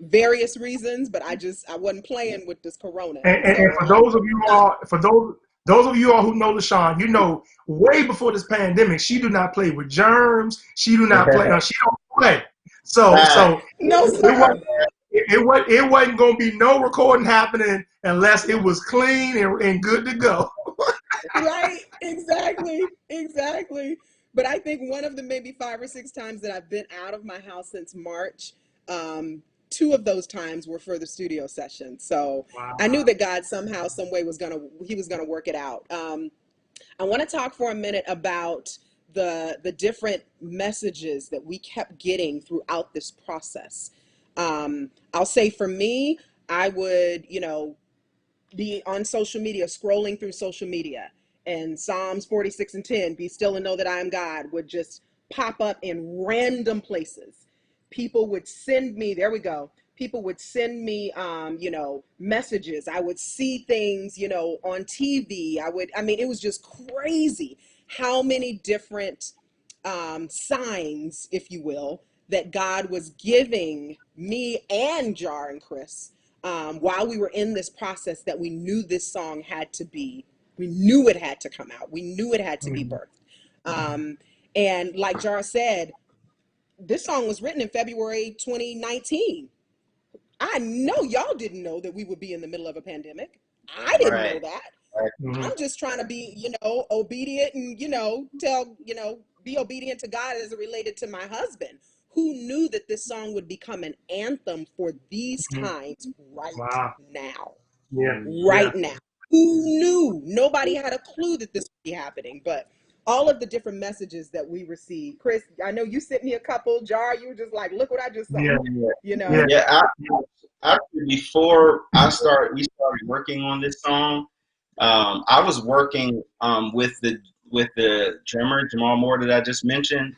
various reasons, but I wasn't playing with this corona. And for those of you all, those of you all who know LaShaun, way before this pandemic, she do not play with germs. She do not play. She don't play. So No, it sir. wasn't it wasn't gonna be no recording happening unless it was clean and good to go. Right, exactly. But I think one of the maybe 5 or 6 times that I've been out of my house since March, two of those times were for the studio session. So I knew that God somehow, some way he was gonna work it out. I want to talk for a minute about the different messages that we kept getting throughout this process. I'll say for me, I would, be on social media, scrolling through social media, and Psalms 46:10, be still and know that I am God, would just pop up in random places. People would send me, there we go. People would send me, messages. I would see things, on TV. It was just crazy how many different signs, if you will, that God was giving me and Jar and Chris while we were in this process, that we knew this song we knew it had to come out. We knew it had to be birthed. And like Jar said, this song was written in February 2019. I know y'all didn't know that we would be in the middle of a pandemic. I didn't know that. I'm just trying to be, obedient and, be obedient to God as it related to my husband, who knew that this song would become an anthem for these times now. Right now. Who knew? Nobody had a clue that this would be happening, but all of the different messages that we received. Chris, I know you sent me a couple. Jar, you were just like, look what I just saw. Actually, before we started working on this song, I was working with the drummer Jamal Moore that I just mentioned.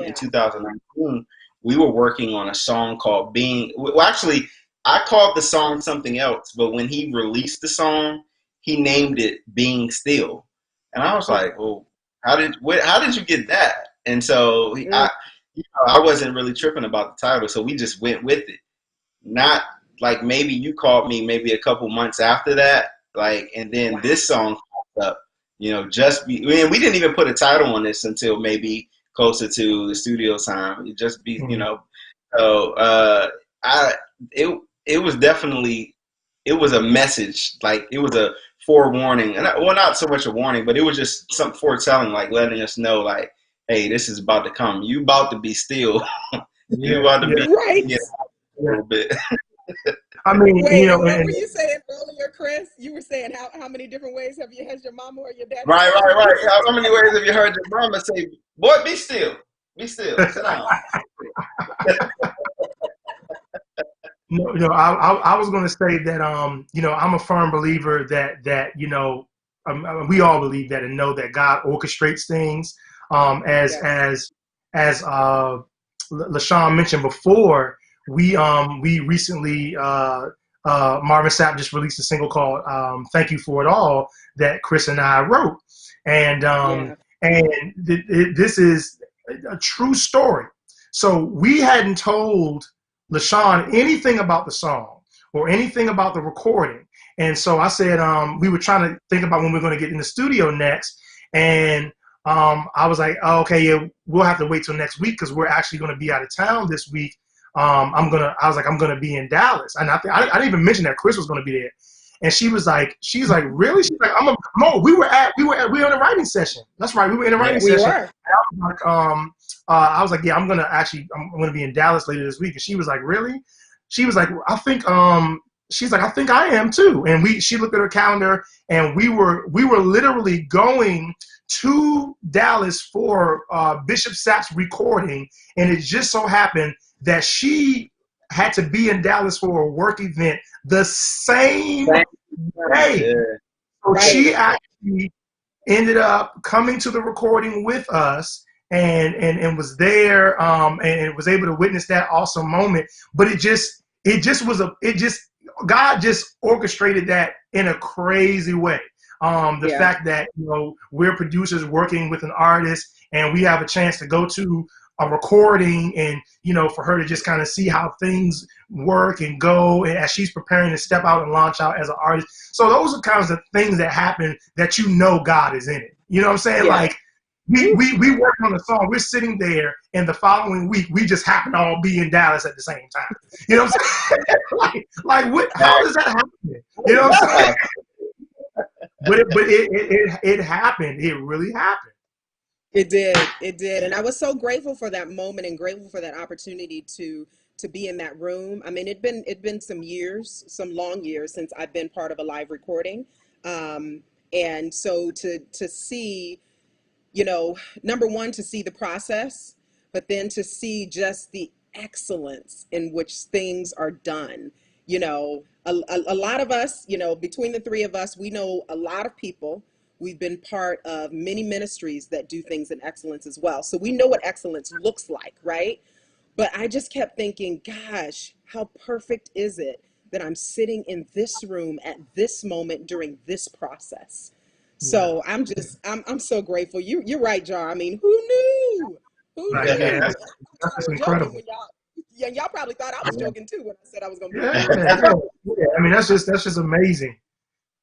In 2019, we were working on a song called Being. Well, actually, I called the song something else, but when he released the song, he named it Being Still, and I was like, "Well, how did you get that?" And so I wasn't really tripping about the title, so we just went with it. Not like maybe you called me maybe a couple months after that, and then this song popped up. We didn't even put a title on this until maybe closer to the studio time. It just be, so it was definitely, it was a message, like it was a forewarning, and not so much a warning, but it was just some foretelling, like letting us know, like, hey, this is about to come. You about to be still. You about to be right. A little bit. I mean, wait, what were you saying earlier, Chris? You were saying how many different ways has your mama or your dad? Right. How many ways have you heard your mama say, "Boy, be still, sit down"? No, I was going to say that I'm a firm believer that we all believe that and know that God orchestrates things. As LaShaun mentioned before, we recently Marvin Sapp just released a single called "Thank You for It All" that Chris and I wrote, and this is a true story. So we hadn't told LaShaun anything about the song or anything about the recording. And so I said, we were trying to think about when we're going to get in the studio next. And I was like, oh, okay, yeah, we'll have to wait till next week because we're actually going to be out of town this week. I'm going to be in Dallas. And I didn't even mention that Chris was going to be there. And she's like, really? She's like, we were in a writing session. That's right. We were in a writing session. I was like, yeah, I'm going to be in Dallas later this week. And she was like, really? She was like, I think I am too. And she looked at her calendar, and we were literally going to Dallas for Bishop Sapp's recording. And it just so happened that she had to be in Dallas for a work event the same day. So she actually ended up coming to the recording with us and was there and was able to witness that awesome moment. But God just orchestrated that in a crazy way. The fact that we're producers working with an artist and we have a chance to go to a recording and for her to just kind of see how things work and go, and as she's preparing to step out and launch out as an artist. So those are kinds of things that happen that God is in it. You know what I'm saying? we worked on a song. We're sitting there, and the following week, we just happen to all be in Dallas at the same time. You know what I'm saying? like what? How does that happen? You know what I'm saying? But it happened. It really happened. It did. It did. And I was so grateful for that moment and grateful for that opportunity to be in that room. I mean, it'd been some years, some long years since I've been part of a live recording. Um, and so to see, you know, number one, to see the process, but then to see just the excellence in which things are done. You know, a lot of us, you know, between the three of us, we know a lot of people. We've been part of many ministries that do things in excellence as well. So we know what excellence looks like, right? But I just kept thinking, gosh, how perfect is it that I'm sitting in this room at this moment during this process? Yeah. So I'm so grateful. You're right, Jar. I mean, who knew? Who Right. knew? Yeah. I thought That's I was joking incredible. when y'all probably thought I was joking too when I said I was gonna be Yeah. on here. Yeah. I mean, that's just amazing.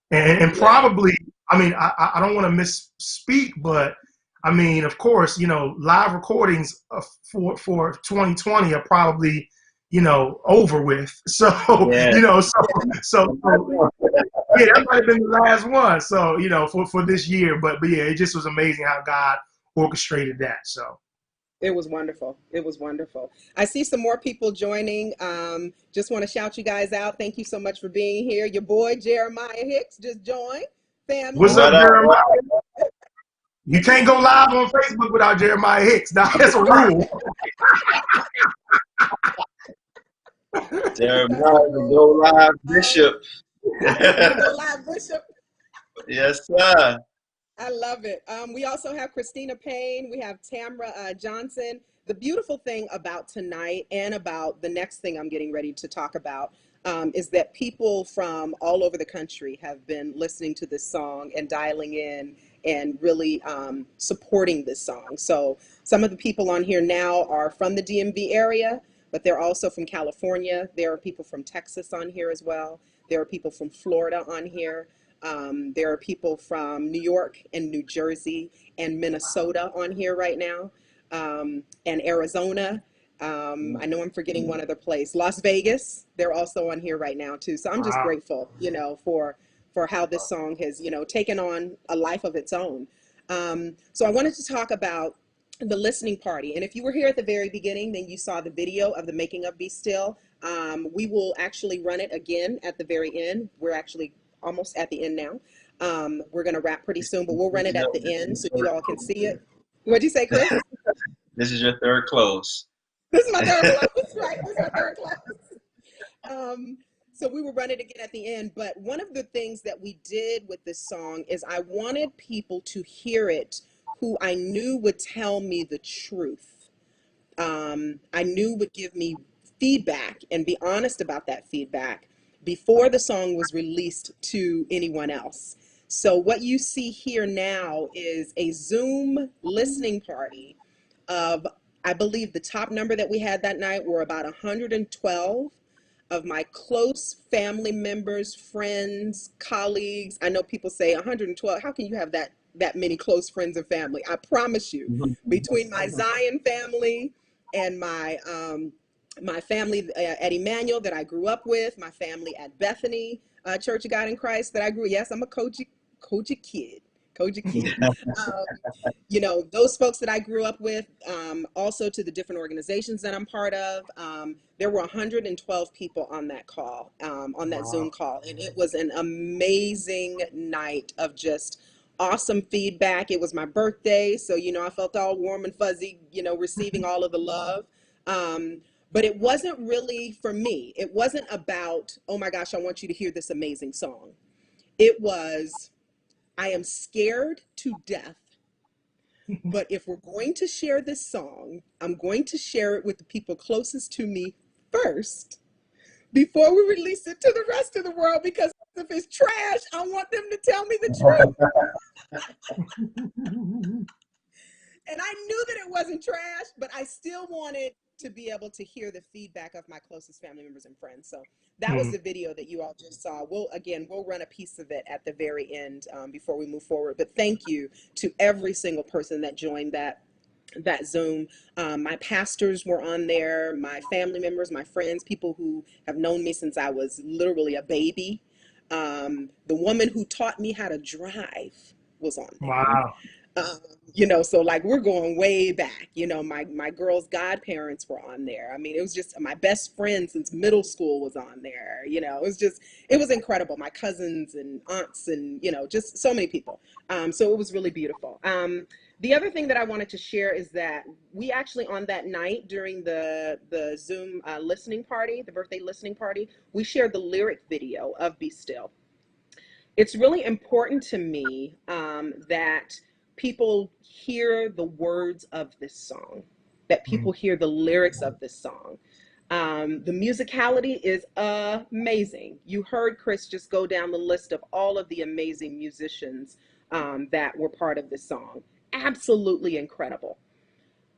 And Yeah. probably, I mean, I don't want to misspeak, but I mean, of course, you know, live recordings for 2020 are probably, you know, over with. So, Yeah. you know, so yeah, that might have been the last one. So, you know, for this year, but yeah, it just was amazing how God orchestrated that. So, It was wonderful. It was wonderful. I see some more people joining. Just want to shout you guys out. Thank you so much for being here. Your boy Jeremiah Hicks just joined. Family. what's up, What up? Jeremiah? You can't go live on Facebook without Jeremiah Hicks. That's a rule. Jeremiah, the Go Live Bishop. The Go Live Bishop. Yes, sir. I love it. We also have Christina Payne. We have Tamra Johnson. The beautiful thing about tonight and about the next thing I'm getting ready to talk about is that people from all over the country have been listening to this song and dialing in and really supporting this song. So some of the people on here now are from the DMV area, but they're also from California. There are people from Texas on here as well. There are people from Florida on here. There are people from New York and New Jersey and Minnesota on here right now, and Arizona. I know I'm forgetting one other place. Las Vegas, they're also on here right now too. So I'm just Wow. grateful, you know, for how this song has, you know, taken on a life of its own. So I wanted to talk about the listening party. And if you were here at the very beginning, then you saw the video of the making of Be Still. We will actually run it again at the very end. We're actually almost at the end now. We're going to wrap pretty soon, but we'll run it at the end so you all can see it. What'd you say, Chris? This is your third close. This is my third class, right? This is my third class. So we will run it again at the end. But one of the things that we did with this song is I wanted people to hear it who I knew would tell me the truth. I knew would give me feedback and be honest about that feedback before the song was released to anyone else. So what you see here now is a Zoom listening party of, I believe the top number that we had that night were about 112 of my close family members, friends, colleagues. I know people say 112. How can you have that many close friends and family? I promise you, between my Zion family and my family at Emmanuel that I grew up with, my family at Bethany Church of God in Christ that I grew. Yes, I'm a Koji kid. You know, those folks that I grew up with, also to the different organizations that I'm part of. There were 112 people on that call, on that Zoom call, and it was an amazing night of just awesome feedback. It was my birthday, so you know I felt all warm and fuzzy, you know, receiving all of the love. But it wasn't really for me. It wasn't about, oh my gosh, I want you to hear this amazing song. It was, I am scared to death, but if we're going to share this song, I'm going to share it with the people closest to me first before we release it to the rest of the world, because if it's trash, I want them to tell me the truth. And I knew that it wasn't trash, but I still wanted to be able to hear the feedback of my closest family members and friends. So that was the video that you all just saw. We'll run a piece of it at the very end before we move forward. But thank you to every single person that joined that Zoom. My pastors were on there, my family members, my friends, people who have known me since I was literally a baby. The woman who taught me how to drive was on there. Wow. So like we're going way back. My girls' godparents were on there. I mean, it was just my best friend since middle school was on there. It was incredible. My cousins and aunts and, just so many people. So it was really beautiful. The other thing that I wanted to share is that we actually on that night during the Zoom listening party, the birthday listening party, we shared the lyric video of Be Still. It's really important to me that people hear the words of this song, that people hear the lyrics of this song. The musicality is amazing. You heard Chris just go down the list of all of the amazing musicians that were part of this song. Absolutely incredible.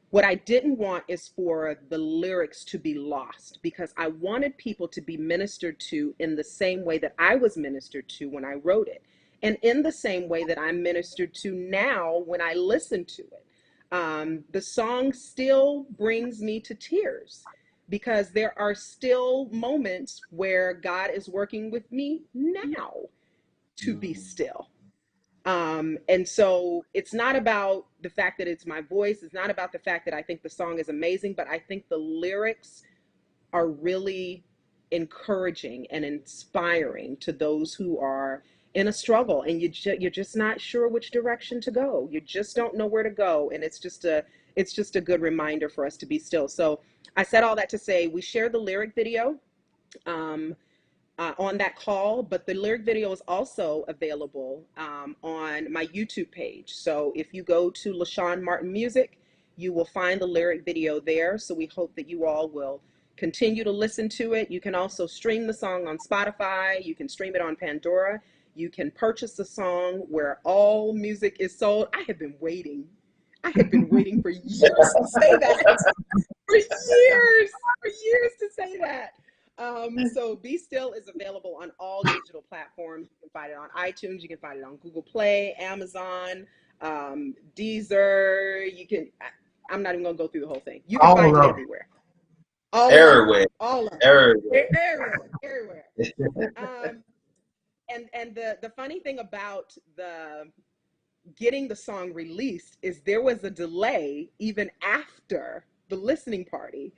What I didn't want is for the lyrics to be lost, because I wanted people to be ministered to in the same way that I was ministered to when I wrote it, and in the same way that I'm ministered to now when I listen to it. The song still brings me to tears because there are still moments where God is working with me now to be still. And so it's not about the fact that it's my voice. It's not about the fact that I think the song is amazing, but I think the lyrics are really encouraging and inspiring to those who are in a struggle and you're just not sure which direction to go. You just don't know where to go. And it's just a good reminder for us to be still. So I said all that to say we shared the lyric video. On that call, but the lyric video is also available on my YouTube page. So if you go to LaShaun Martin Music, you will find the lyric video there. So we hope that you all will continue to listen to it. You can also stream the song on Spotify. You can stream it on Pandora. You can purchase the song where all music is sold. I have been waiting for years to say that. For years to say that. So Be Still is available on all digital platforms. You can find it on iTunes. You can find it on Google Play, Amazon, Deezer. I'm not even going to go through the whole thing. You can find it everywhere. Everywhere. All of it. Everywhere. And the funny thing about getting the song released is there was a delay even after the listening party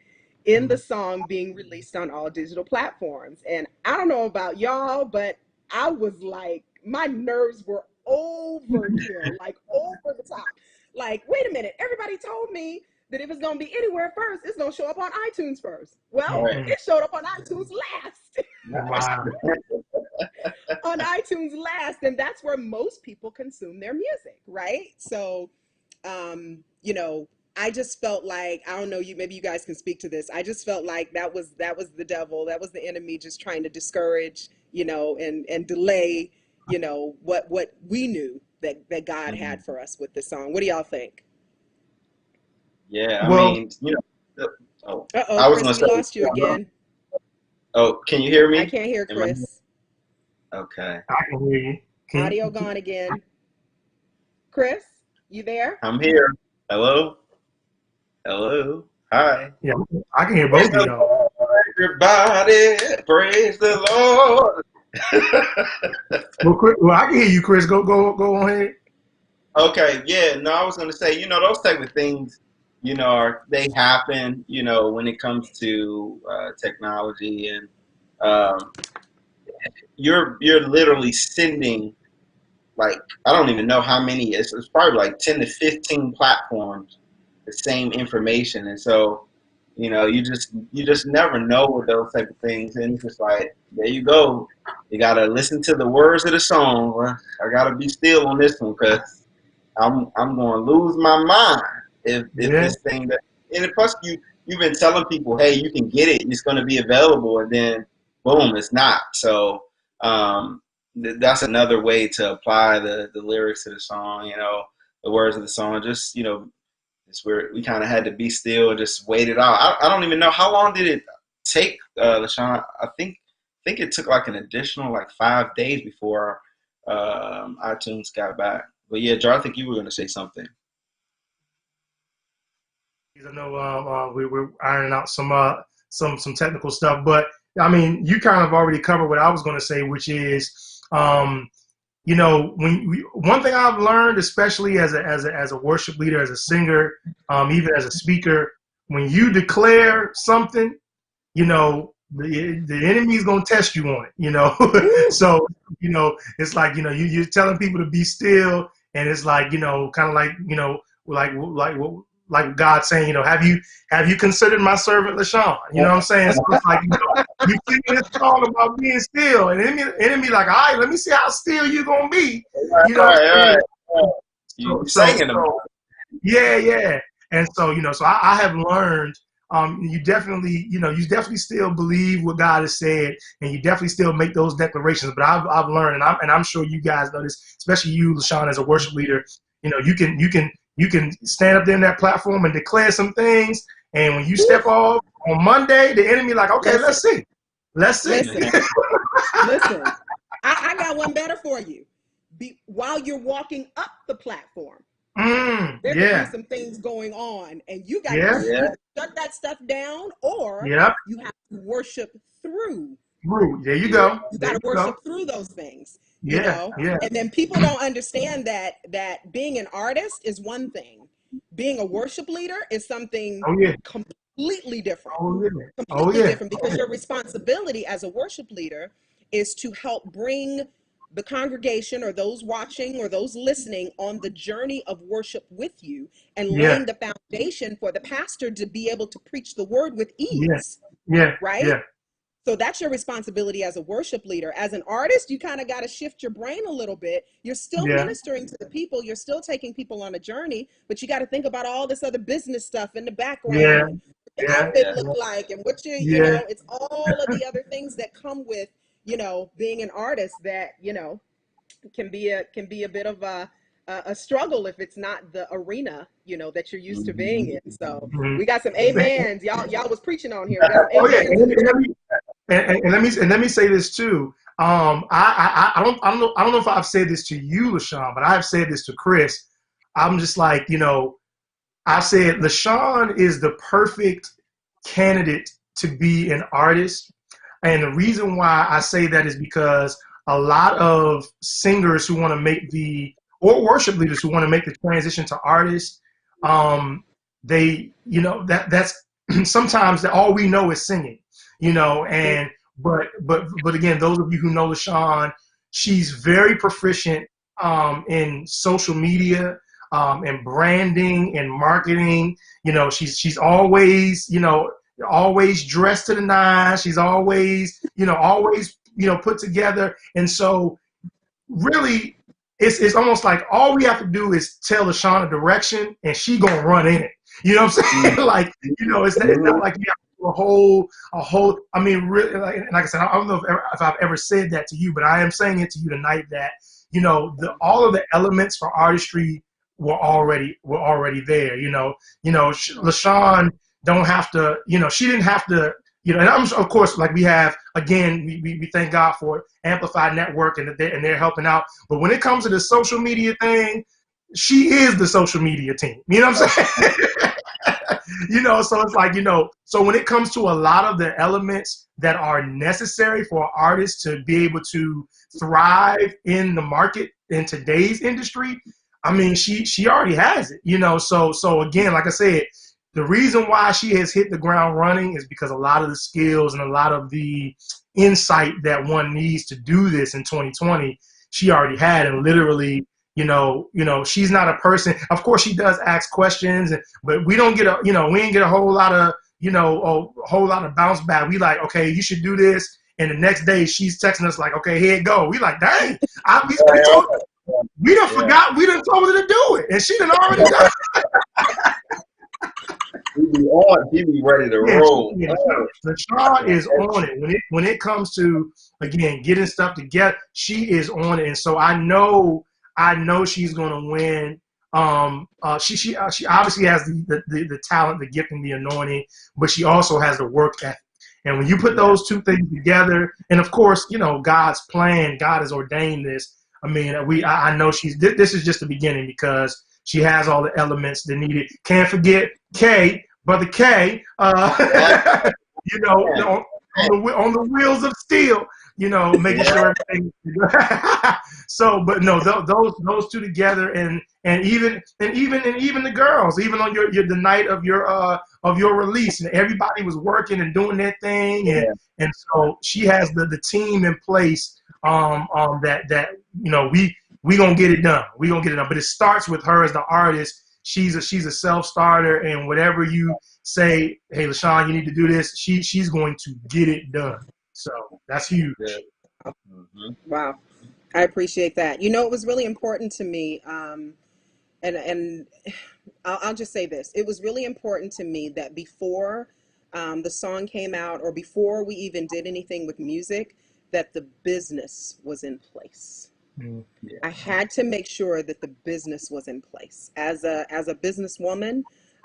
in the song being released on all digital platforms. And I don't know about y'all, but I was like, my nerves were overkill, like over the top. Like, wait a minute, everybody told me that if it's going to be anywhere first, it's going to show up on iTunes first. Well, it showed up on iTunes last. Wow. On iTunes last, and that's where most people consume their music, right? So, I just felt like, I don't know, maybe you guys can speak to this. I just felt like that was the devil, that was the enemy just trying to discourage, and delay, what we knew that God had for us with this song. What do y'all think? Yeah, Chris, we lost you again. Oh, can you hear me? I can't hear Chris. Okay. I can hear you. Audio gone again. Chris, you there? I'm here. Hello? Hello? Hi. Yeah, I can hear both of y'all. Everybody, praise the Lord. Well, I can hear you, Chris. Go on ahead. Okay, yeah. No, I was going to say, those type of things, they happen, when it comes to technology, and you're literally sending, like, I don't even know how many. It's probably like 10 to 15 platforms, the same information, and so you just never know with those type of things, and it's just like, there you go. You gotta listen to the words of the song. I gotta be still on this one because I'm going to lose my mind if this thing that, and plus you've been telling people, hey, you can get it, it's going to be available, and then boom, it's not. So that's another way to apply the lyrics to the song, the words of the song. Just it's where we kind of had to be still and just wait it out. I don't even know how long did it take, LaShaun. I think it took like an additional like 5 days before iTunes got back. But yeah, Jar, I think you were going to say something. I know we're ironing out some technical stuff, but I mean, you kind of already covered what I was going to say, which is, you know, one thing I've learned, especially as a worship leader, as a singer, even as a speaker, when you declare something, you know, the enemy's gonna test you on it, you know. So, you know, it's like, you know, you're telling people to be still, and it's like, you know, kind of like, you know, like God saying, you know, have you considered my servant LaShaun? You know what I'm saying? So it's like, you know, you sing this song about being still, and enemy like, all right, let me see how still you gonna be. You know what I'm saying? You singing them. Yeah. And so, you know, so I have learned, you definitely still believe what God has said, and you definitely still make those declarations. But I've learned, and I'm sure you guys know this, especially you, LaShaun, as a worship leader. You know, you can stand up there in that platform and declare some things, and when you step off on Monday, the enemy like, okay, let's see. Listen, I got one better for you. While you're walking up the platform, there could be some things going on, and you got to shut that stuff down, or you have to worship through. There you go. You got to worship through those things. You know, and then people don't understand that being an artist is one thing, being a worship leader is something completely different. Completely different, because your responsibility as a worship leader is to help bring the congregation or those watching or those listening on the journey of worship with you, and laying the foundation for the pastor to be able to preach the word with ease. Right? So that's your responsibility as a worship leader. As an artist, you kind of got to shift your brain a little bit. You're still ministering to the people. You're still taking people on a journey, but you got to think about all this other business stuff in the background. And what your outfit look like, and what you know, it's all of the other things that come with, you know, being an artist that, you know, can be a bit of a struggle if it's not the arena, you know, that you're used to being in. So we got some amens. Y'all was preaching on here. We got some amens. And let me say this too. I don't know if I've said this to you, LaShaun, but I've said this to Chris. I'm just like, you know, I said LaShaun is the perfect candidate to be an artist. And the reason why I say that is because a lot of singers who want to make or worship leaders who want to make the transition to artists, they, you know, that's sometimes all we know is singing, you know, and but again, those of you who know LaShaun, she's very proficient in social media, and branding and marketing. You know, she's always, you know, always dressed to the nines. She's always, you know, put together. And so really, it's almost like all we have to do is tell LaShaun a direction, and she gonna run in it. You know what I'm saying? Like, you know, it's not like you have to do a whole. I mean, really, like I said, I don't know if I've ever said that to you, but I am saying it to you tonight that, you know, all of the elements for artistry were already there. You know, LaShaun don't have to. You know, she didn't have to. You know, and of course, like we have, again, we thank God for Amplify Network, and they're helping out. But when it comes to the social media thing, she is the social media team. You know what I'm saying? You know, so it's like, you know, so when it comes to a lot of the elements that are necessary for artists to be able to thrive in the market in today's industry, I mean, she already has it. You know, so again, like I said, the reason why she has hit the ground running is because a lot of the skills and a lot of the insight that one needs to do this in 2020, she already had. And literally, you know, she's not a person. Of course, she does ask questions, but we don't get we didn't get a whole lot of bounce back. We like, okay, you should do this, and the next day she's texting us like, okay, here it go. We like, dang, we done forgot. We done told her to do it, and she done already done it. He be ready to roll. LaShaun is on it. When it comes to, again, getting stuff together, she is on it. And so I know she's going to win She obviously has the talent, the gift, and the anointing, but she also has the work ethic. And when you put those two things together, and of course, God's plan, God has ordained this. I mean, I know this is just the beginning because she has all the elements that needed. Can't forget K, brother K. On the wheels of steel. Making sure everything. So, but no, those two together, and even the girls, even on the night of your release, and everybody was working and doing their thing, and so she has the team in place. That we gonna get it done. We gonna get it done. But it starts with her as the artist. She's a self starter, and whatever you say, hey, LaShaun, you need to do this. She's going to get it done. So that's huge. Wow, I appreciate that. It was really important to me, and I'll just say this: it was really important to me that before the song came out, or before we even did anything with music, that the business was in place. I had to make sure that the business was in place as a businesswoman,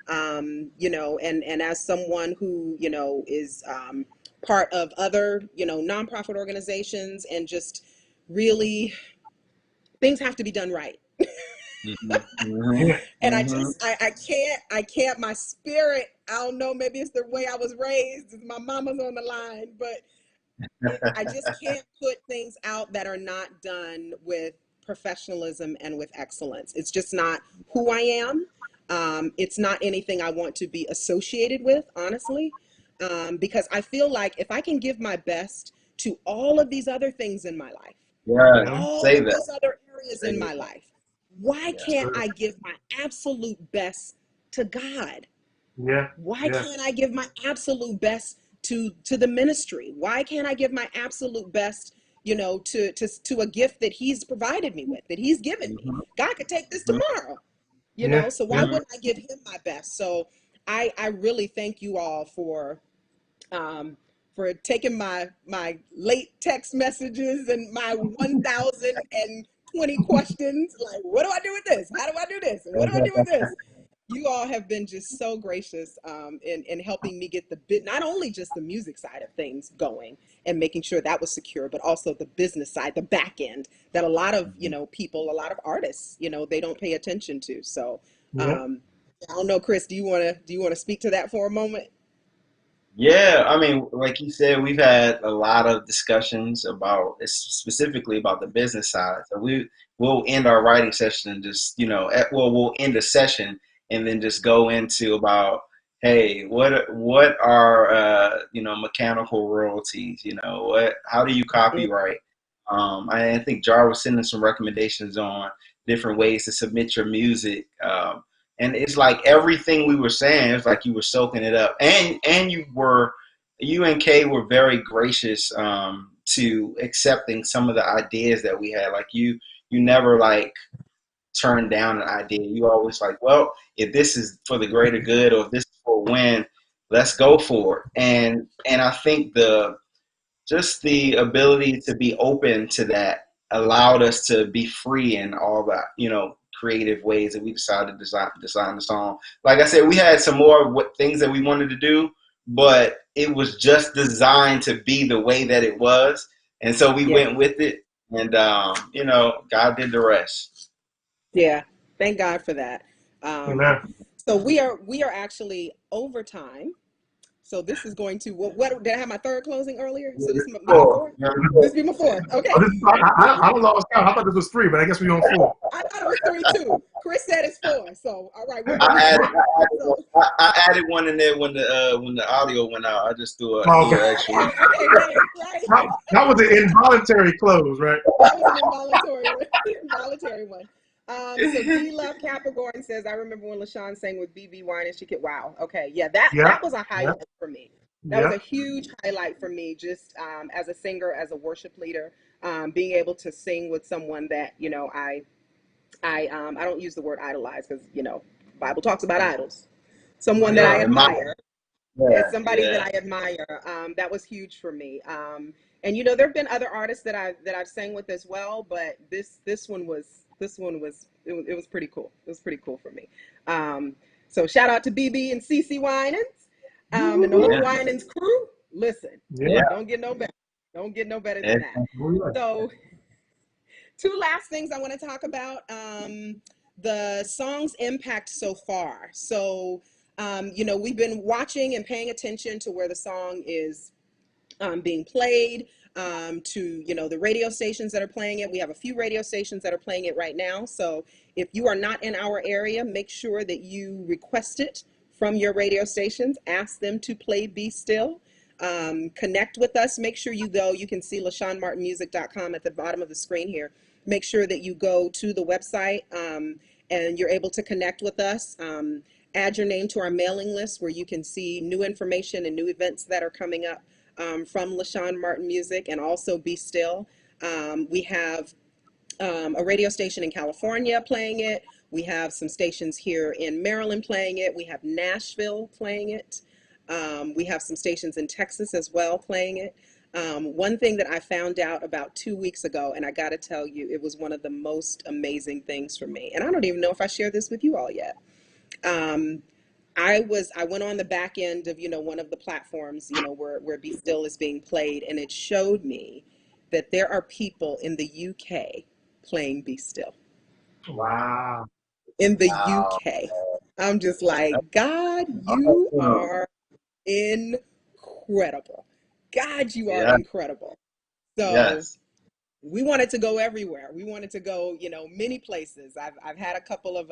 and as someone who is part of other nonprofit organizations, and just really things have to be done right. And I can't, my spirit, I don't know, maybe it's the way I was raised, my mama's on the line, but I just can't put things out that are not done with professionalism and with excellence. It's just not who I am. It's not anything I want to be associated with, honestly, because I feel like if I can give my best to all of these other things in my life, all of those other areas in my life, why can't I give my absolute best to God? Why can't I give my absolute best to the ministry? Why can't I give my absolute best, to a gift that He's provided me with, that He's given me? God could take this tomorrow, so why wouldn't I give Him my best? So I really thank you all for taking my late text messages and my 1,020 questions. Like, what do I do with this? How do I do this? And what do I do with this? You all have been just so gracious in helping me get not only just the music side of things going and making sure that was secure, but also the business side, the back end that a lot of people, a lot of artists, they don't pay attention to. So I don't know, Chris, do you want to speak to that for a moment? Yeah, I mean, like you said, we've had a lot of discussions specifically about the business side. So we'll end our writing session and just, we'll end the session and then just go into about, hey, what are mechanical royalties? How do you copyright? I think Jar was sending some recommendations on different ways to submit your music. And it's like everything we were saying, it's like you were soaking it up. And you and Kay were very gracious to accepting some of the ideas that we had. Like you never like turned down an idea. You always like, well, if this is for the greater good or if this is for a win, let's go for it. And I think just the ability to be open to that allowed us to be free in all that, creative ways that we decided to design the song. Like I said, we had some more things that we wanted to do, but it was just designed to be the way that it was. And so we went with it, and, God did the rest. Yeah. Thank God for that. So we are actually over time. So this is going to, what did I have my third closing earlier? So this is my fourth? This be my fourth. Okay. I don't lost count. I thought this was 3, but I guess we're on 4. I thought it was 3 too. Chris said it's 4. So all right. I added one in there when the audio went out. I just threw an extra one. Okay, right. That was an involuntary close, right? That was an involuntary one. So D Love Capricorn says, I remember when LaShaun sang with BB Wine and she could, wow. Okay. Yeah, that was a highlight for me. That was a huge highlight for me, just as a singer, as a worship leader, being able to sing with someone that, I don't use the word idolize because, Bible talks about idols. Someone that I admire. Somebody that I admire. That was huge for me. And you know, there have been other artists that I've sang with as well, but this one was pretty cool. It was pretty cool for me. So shout out to BB and CC Winans, and the whole Yeah. Winans crew. Listen, Yeah. don't get no better. Don't get no better than that. So, two last things I want to talk about. The song's impact so far. So, you know, we've been watching and paying attention to where the song is being played, to, you know, the radio stations that are playing it. We have a few radio stations that are playing it right now. So if you are not in our area, make sure that you request it from your radio stations. Ask them to play Be Still. Connect with us. Make sure you go. You can see LaShawnMartinMusic.com at the bottom of the screen here. Make sure that you go to the website, and you're able to connect with us. Add your name to our mailing list where you can see new information and new events that are coming up, from LaShawn Martin Music, and also Be Still. We have a radio station in California playing it. We have some stations here in Maryland playing it. We have Nashville playing it. We have some stations in Texas as well playing it. One thing that I found out about 2 weeks ago, and I got to tell you, it was one of the most amazing things for me. And I don't even know if I shared this with you all yet. I went on the back end of, you know, one of the platforms, you know, where Be Still is being played, and it showed me that there are people in the UK playing Be Still. Wow. In the UK. I'm just like, God, you are incredible. God, you are incredible. So Yes. we wanted to go everywhere. We wanted to go, you know, many places. I've had a couple of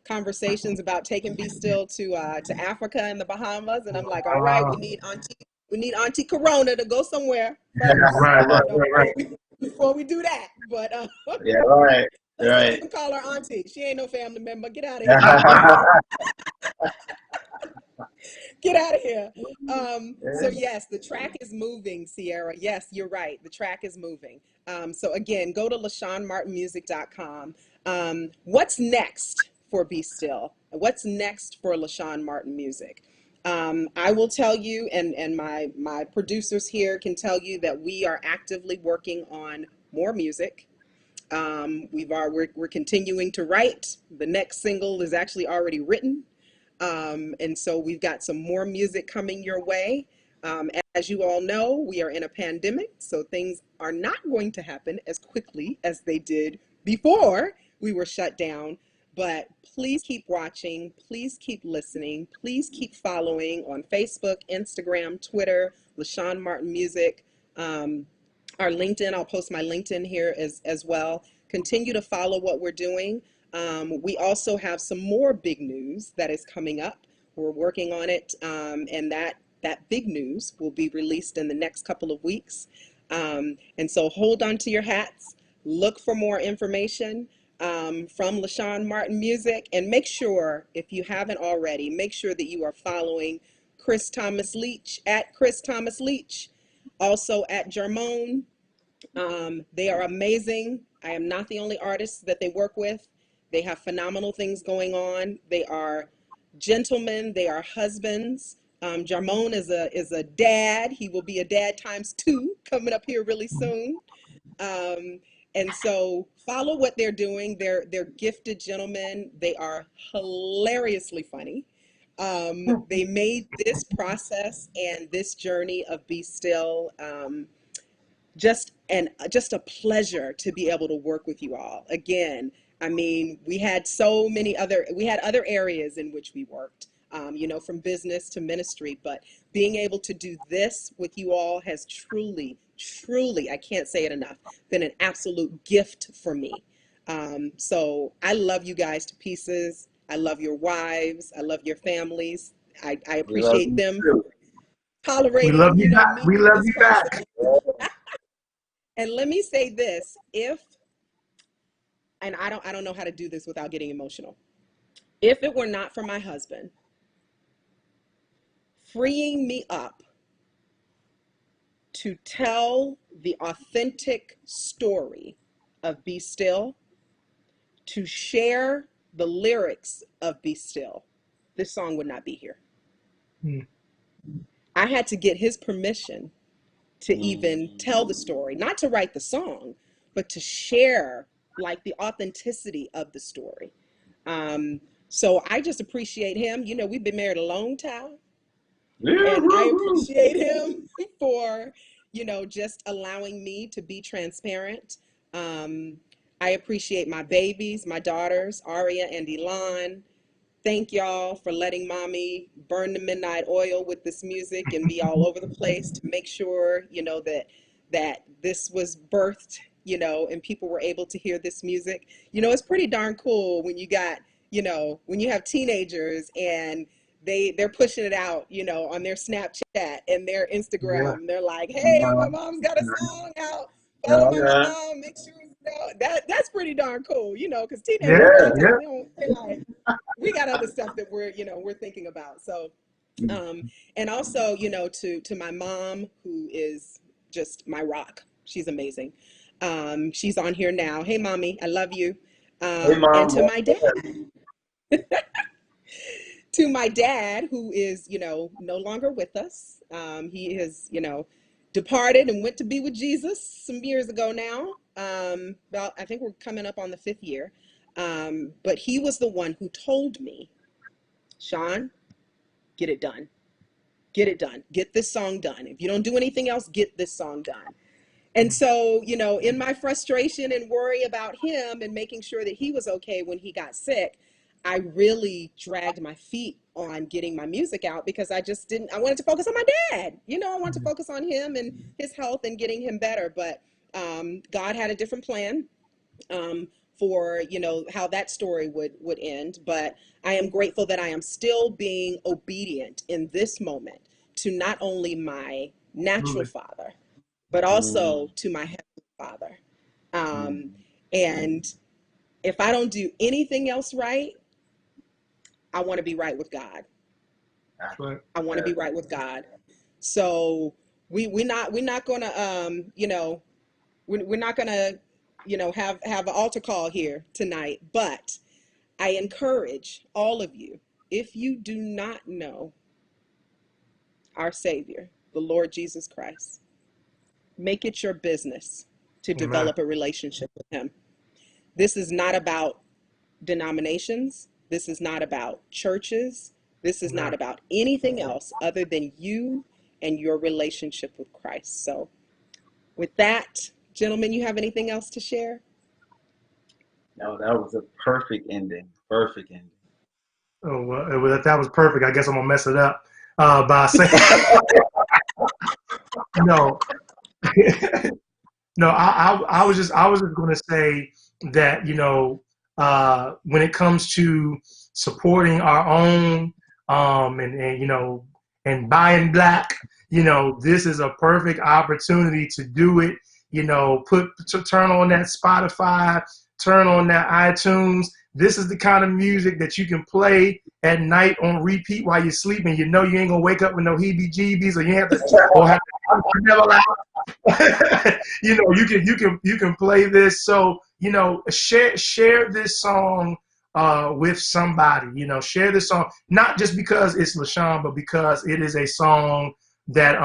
conversations about taking Be Still to Africa and the Bahamas, and I'm like, all right, we need Auntie Corona to go somewhere first, Right. before we do that. But Yeah, right. let's not Right. even call her Auntie. She ain't no family member. Get out of here. Get out of here. So yes, the track is moving, Sierra. Yes, you're right. The track is moving. So again, go to LaShawnMartinMusic.com. What's next for Be Still? What's next for LaShawn Martin Music? I will tell you, and my producers here can tell you, that we are actively working on more music. We're continuing to write. The next single is actually already written. And so we've got some more music coming your way. As you all know, we are in a pandemic, so things are not going to happen as quickly as they did before we were shut down. But please keep watching, please keep listening, please keep following on Facebook, Instagram, Twitter, LaShawn Martin Music, our LinkedIn. I'll post my LinkedIn here as well. Continue to follow what we're doing. We also have some more big news that is coming up. We're working on it, and that big news will be released in the next couple of weeks. And so hold on to your hats, look for more information from LaShawn Martin Music, and make sure, if you haven't already, make sure that you are following Chris Thomas Leach at Chris Thomas Leach, also at Jarmone. They are amazing. I am not the only artist that they work with. They have phenomenal things going on. They are gentlemen. They are husbands. Jarmone is a dad. He will be a dad times two coming up here really soon. And so follow what they're doing. They're gifted gentlemen. They are hilariously funny. They made this process and this journey of Be Still just a pleasure to be able to work with you all. Again, I mean, we had other areas in which we worked, you know, from business to ministry, but being able to do this with you all has truly, I can't say it enough, been an absolute gift for me. So I love you guys to pieces. I love your wives. I love your families. I We love appreciate you them too. We tolerating, love you you know, back. me We through love this you process. back. And let me say this, and I don't know how to do this without getting emotional. If it were not for my husband freeing me up to tell the authentic story of Be Still, to share the lyrics of Be Still, this song would not be here. I had to get his permission to even tell the story, not to write the song, but to share like the authenticity of the story. So I just appreciate him. You know, we've been married a long time, and I appreciate him for, you know, just allowing me to be transparent. I appreciate my babies, my daughters, Aria and Elon. Thank y'all for letting mommy burn the midnight oil with this music and be all over the place to make sure, you know, that this was birthed, you know, and people were able to hear this music. You know, it's pretty darn cool when you got, you know, when you have teenagers and they're pushing it out, you know, on their Snapchat and their Instagram. They're like, hey, my mom's got a song out. Follow my mom, make sure you know that's pretty darn cool, you know, because teenagers sometimes they're like, we got other stuff that we're, you know, we're thinking about. So and also, you know, to my mom, who is just my rock. She's amazing. She's on here now. Hey mommy, I love you. Hey, Mom. And to my dad. To my dad, who is, you know, no longer with us. He has, you know, departed and went to be with Jesus some years ago now. About, I think we're coming up on the 5th year. But he was the one who told me, Sean, get it done. Get it done. Get this song done. If you don't do anything else, get this song done. And so, you know, in my frustration and worry about him and making sure that he was okay when he got sick, I really dragged my feet on getting my music out because I just didn't, I wanted to focus on my dad. You know, I wanted to focus on him and his health and getting him better. But God had a different plan for, you know, how that story would end. But I am grateful that I am still being obedient in this moment to not only my natural father, but also to my heavenly father. And if I don't do anything else right, I want to be right with God. I want to be right with God. So we're not gonna you know, we're not gonna, you know, have an altar call here tonight, but I encourage all of you, if you do not know our Savior, the Lord Jesus Christ, make it your business to develop a relationship with him. This is not about denominations. This is not about churches. This is not about anything else other than you and your relationship with Christ. So with that, gentlemen, you have anything else to share? No, that was a perfect ending. Perfect ending. Oh, well, that was perfect. I guess I'm gonna mess it up by saying no. No, I was just going to say that, you know, when it comes to supporting our own and you know, and buying black, you know, this is a perfect opportunity to do it. You know, turn on that Spotify, turn on that iTunes. This is the kind of music that you can play at night on repeat while you're sleeping. You know you ain't gonna wake up with no heebie-jeebies, or you have to, or have to never laugh. You know, you can play this. So, you know, share this song with somebody. You know, share this song not just because it's LaShaun, but because it is a song that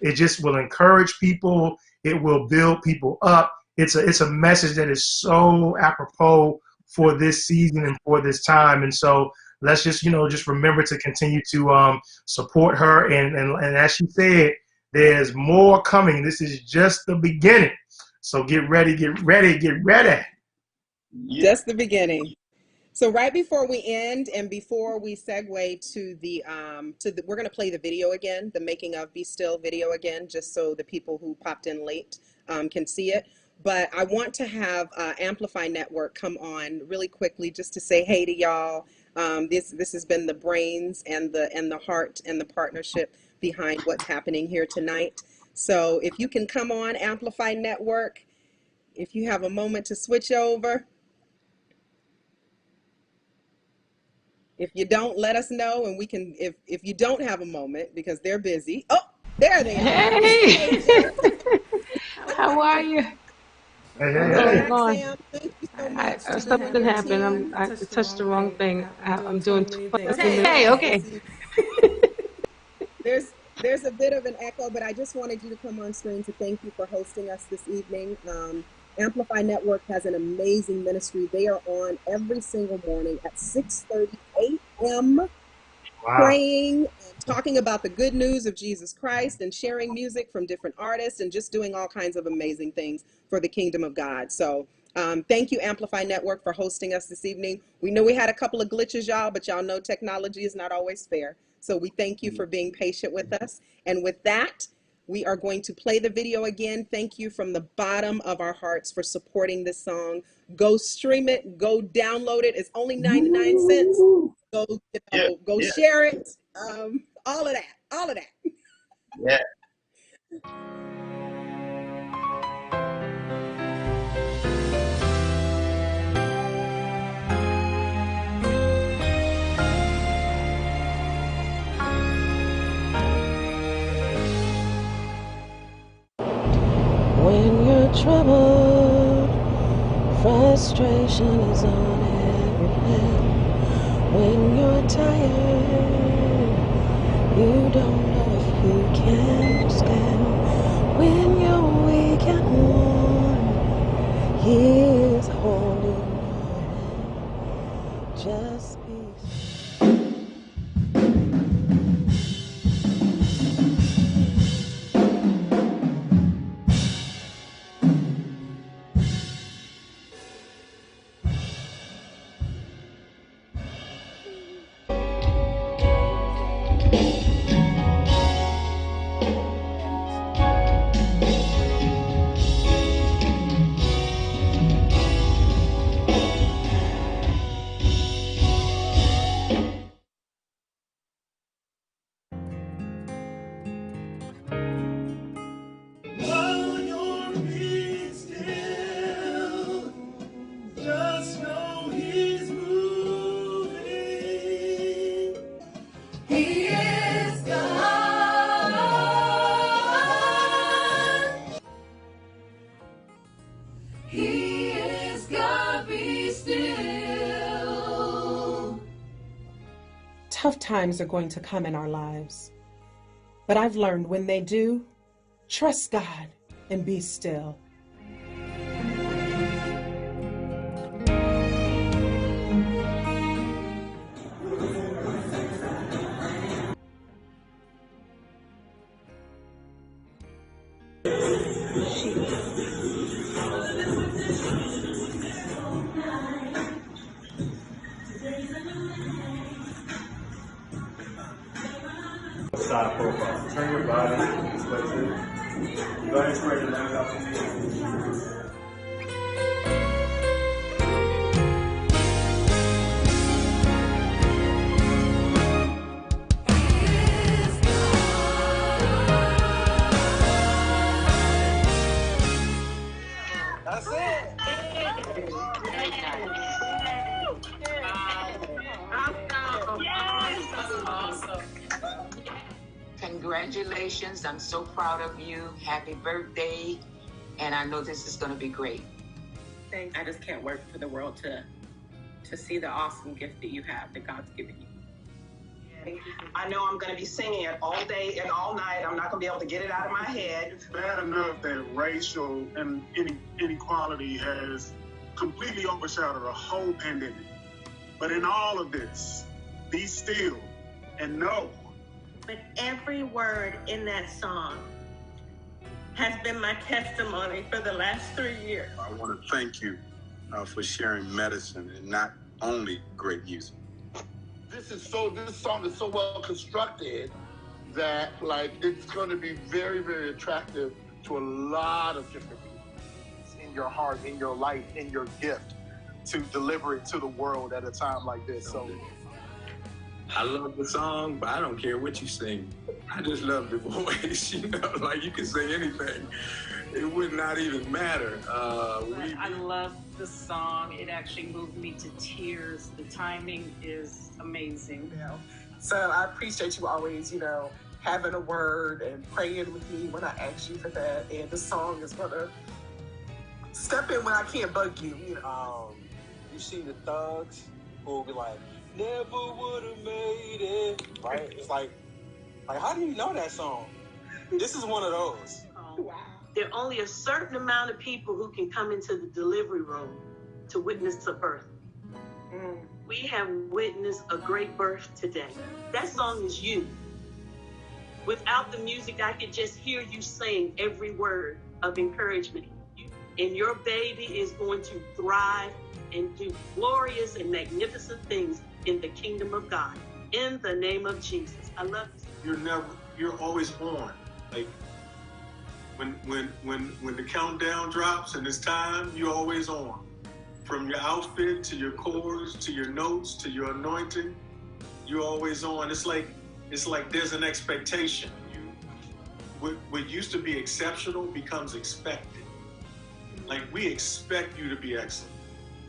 it just will encourage people. It will build people up. It's a message that is so apropos for this season and for this time. And so let's just, you know, just remember to continue to support her. And as she said, there's more coming. This is just the beginning. So get ready, get ready, get ready. Just the beginning. So right before we end and before we segue to the we're going to play the video again, the Making of Be Still video again, just so the people who popped in late can see it. But I want to have Amplify Network come on really quickly just to say hey to y'all. This has been the brains and the heart and the partnership behind what's happening here tonight. So if you can come on Amplify Network, if you have a moment to switch over. If you don't, let us know, and we can, if you don't have a moment because they're busy. Oh, there they are. Hey, how are you? Hey. Lord, Sam, thank you so much to you and something your happened. team. I touched the wrong thing. I'm doing 20 It's minutes. okay. Hey, okay. There's There's a bit of an echo, but I just wanted you to come on screen to thank you for hosting us this evening. Amplify Network has an amazing ministry. They are on every single morning at 6:30 a.m. praying and talking about the good news of Jesus Christ and sharing music from different artists and just doing all kinds of amazing things for the kingdom of God. So thank you, Amplify Network, for hosting us this evening. We know we had a couple of glitches, y'all, but y'all know technology is not always fair. So we thank you for being patient with us. And with that, we are going to play the video again. Thank you from the bottom of our hearts for supporting this song. Go stream it, go download it. It's only 99 cents. Go, go share it. All of that. Yeah. When you're troubled, frustration is on every hand. When you're tired, you don't know if you can stand. When you're weak and worn, He is holding your hand. Just be While you're being still, just know He's moving. He is God. He is God. Be still. Tough times are going to come in our lives, but I've learned when they do, trust God and be still. Side profile. Turn your body this way too. Go ahead and spread your legs out to me. That's it. Congratulations. I'm so proud of you. Happy birthday. And I know this is going to be great. Thanks. I just can't wait for the world to see the awesome gift that you have, that God's given you. I know I'm going to be singing it all day and all night. I'm not going to be able to get it out of my head. It's bad enough that racial and inequality has completely overshadowed a whole pandemic. But in all of this, be still and know. But every word in that song has been my testimony for the last 3 years. I want to thank you for sharing medicine and not only great music. This song is so well constructed that it's going to be very, very attractive to a lot of different people. It's in your heart, in your life, in your gift to deliver it to the world at a time like this. So I love the song, but I don't care what you sing. I just love the voice, like you can sing anything. It would not even matter. I love the song. It actually moved me to tears. The timing is amazing. So I appreciate you always, having a word and praying with me when I ask you for that. And the song is gonna step in when I can't bug you. you see the thugs who will be like, never would have made it, right? It's like Like, how do you know that song? This is one of those. Wow. There are only a certain amount of people who can come into the delivery room to witness a birth. We have witnessed a great birth today. That song is you. Without the music, I could just hear you saying every word of encouragement. And your baby is going to thrive and do glorious and magnificent things in the kingdom of God. In the name of Jesus. I love you. You're always on. Like when the countdown drops and it's time, you're always on. From your outfit to your chords to your notes to your anointing, you're always on. It's like there's an expectation. What used to be exceptional becomes expected. Like, we expect you to be excellent.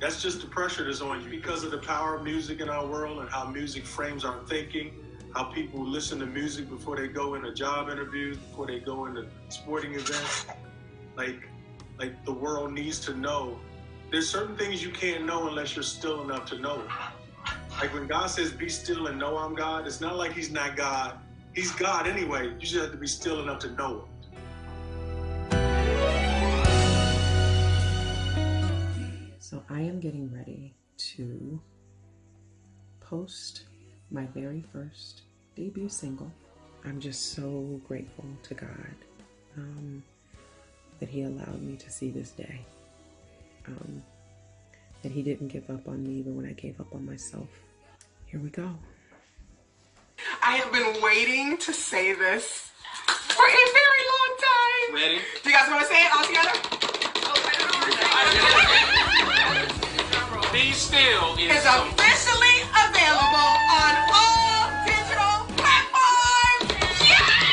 That's just the pressure that's on you because of the power of music in our world and how music frames our thinking, how people listen to music before they go into job interviews, before they go into sporting events. Like the world needs to know. There's certain things you can't know unless you're still enough to know it. Like when God says, be still and know I'm God, it's not like he's not God. He's God anyway. You just have to be still enough to know it. So I am getting ready to post my very first debut single. I'm just so grateful to God that he allowed me to see this day. That he didn't give up on me even when I gave up on myself. Here we go. I have been waiting to say this for a very long time. Ready? Do you guys want to say it all together? Be Still is officially available on all digital platforms. Yeah!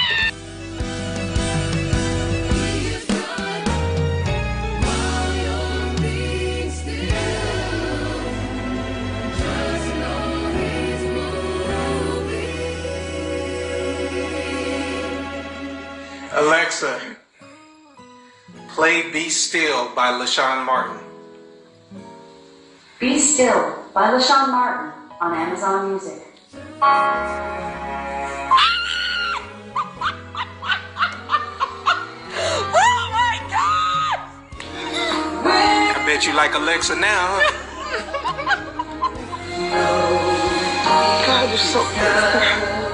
Alexa, play Be Still by LaShaun Martin. Be Still by LaShaun Martin on Amazon Music. Oh my God! I bet you like Alexa now, huh? God, you're so good.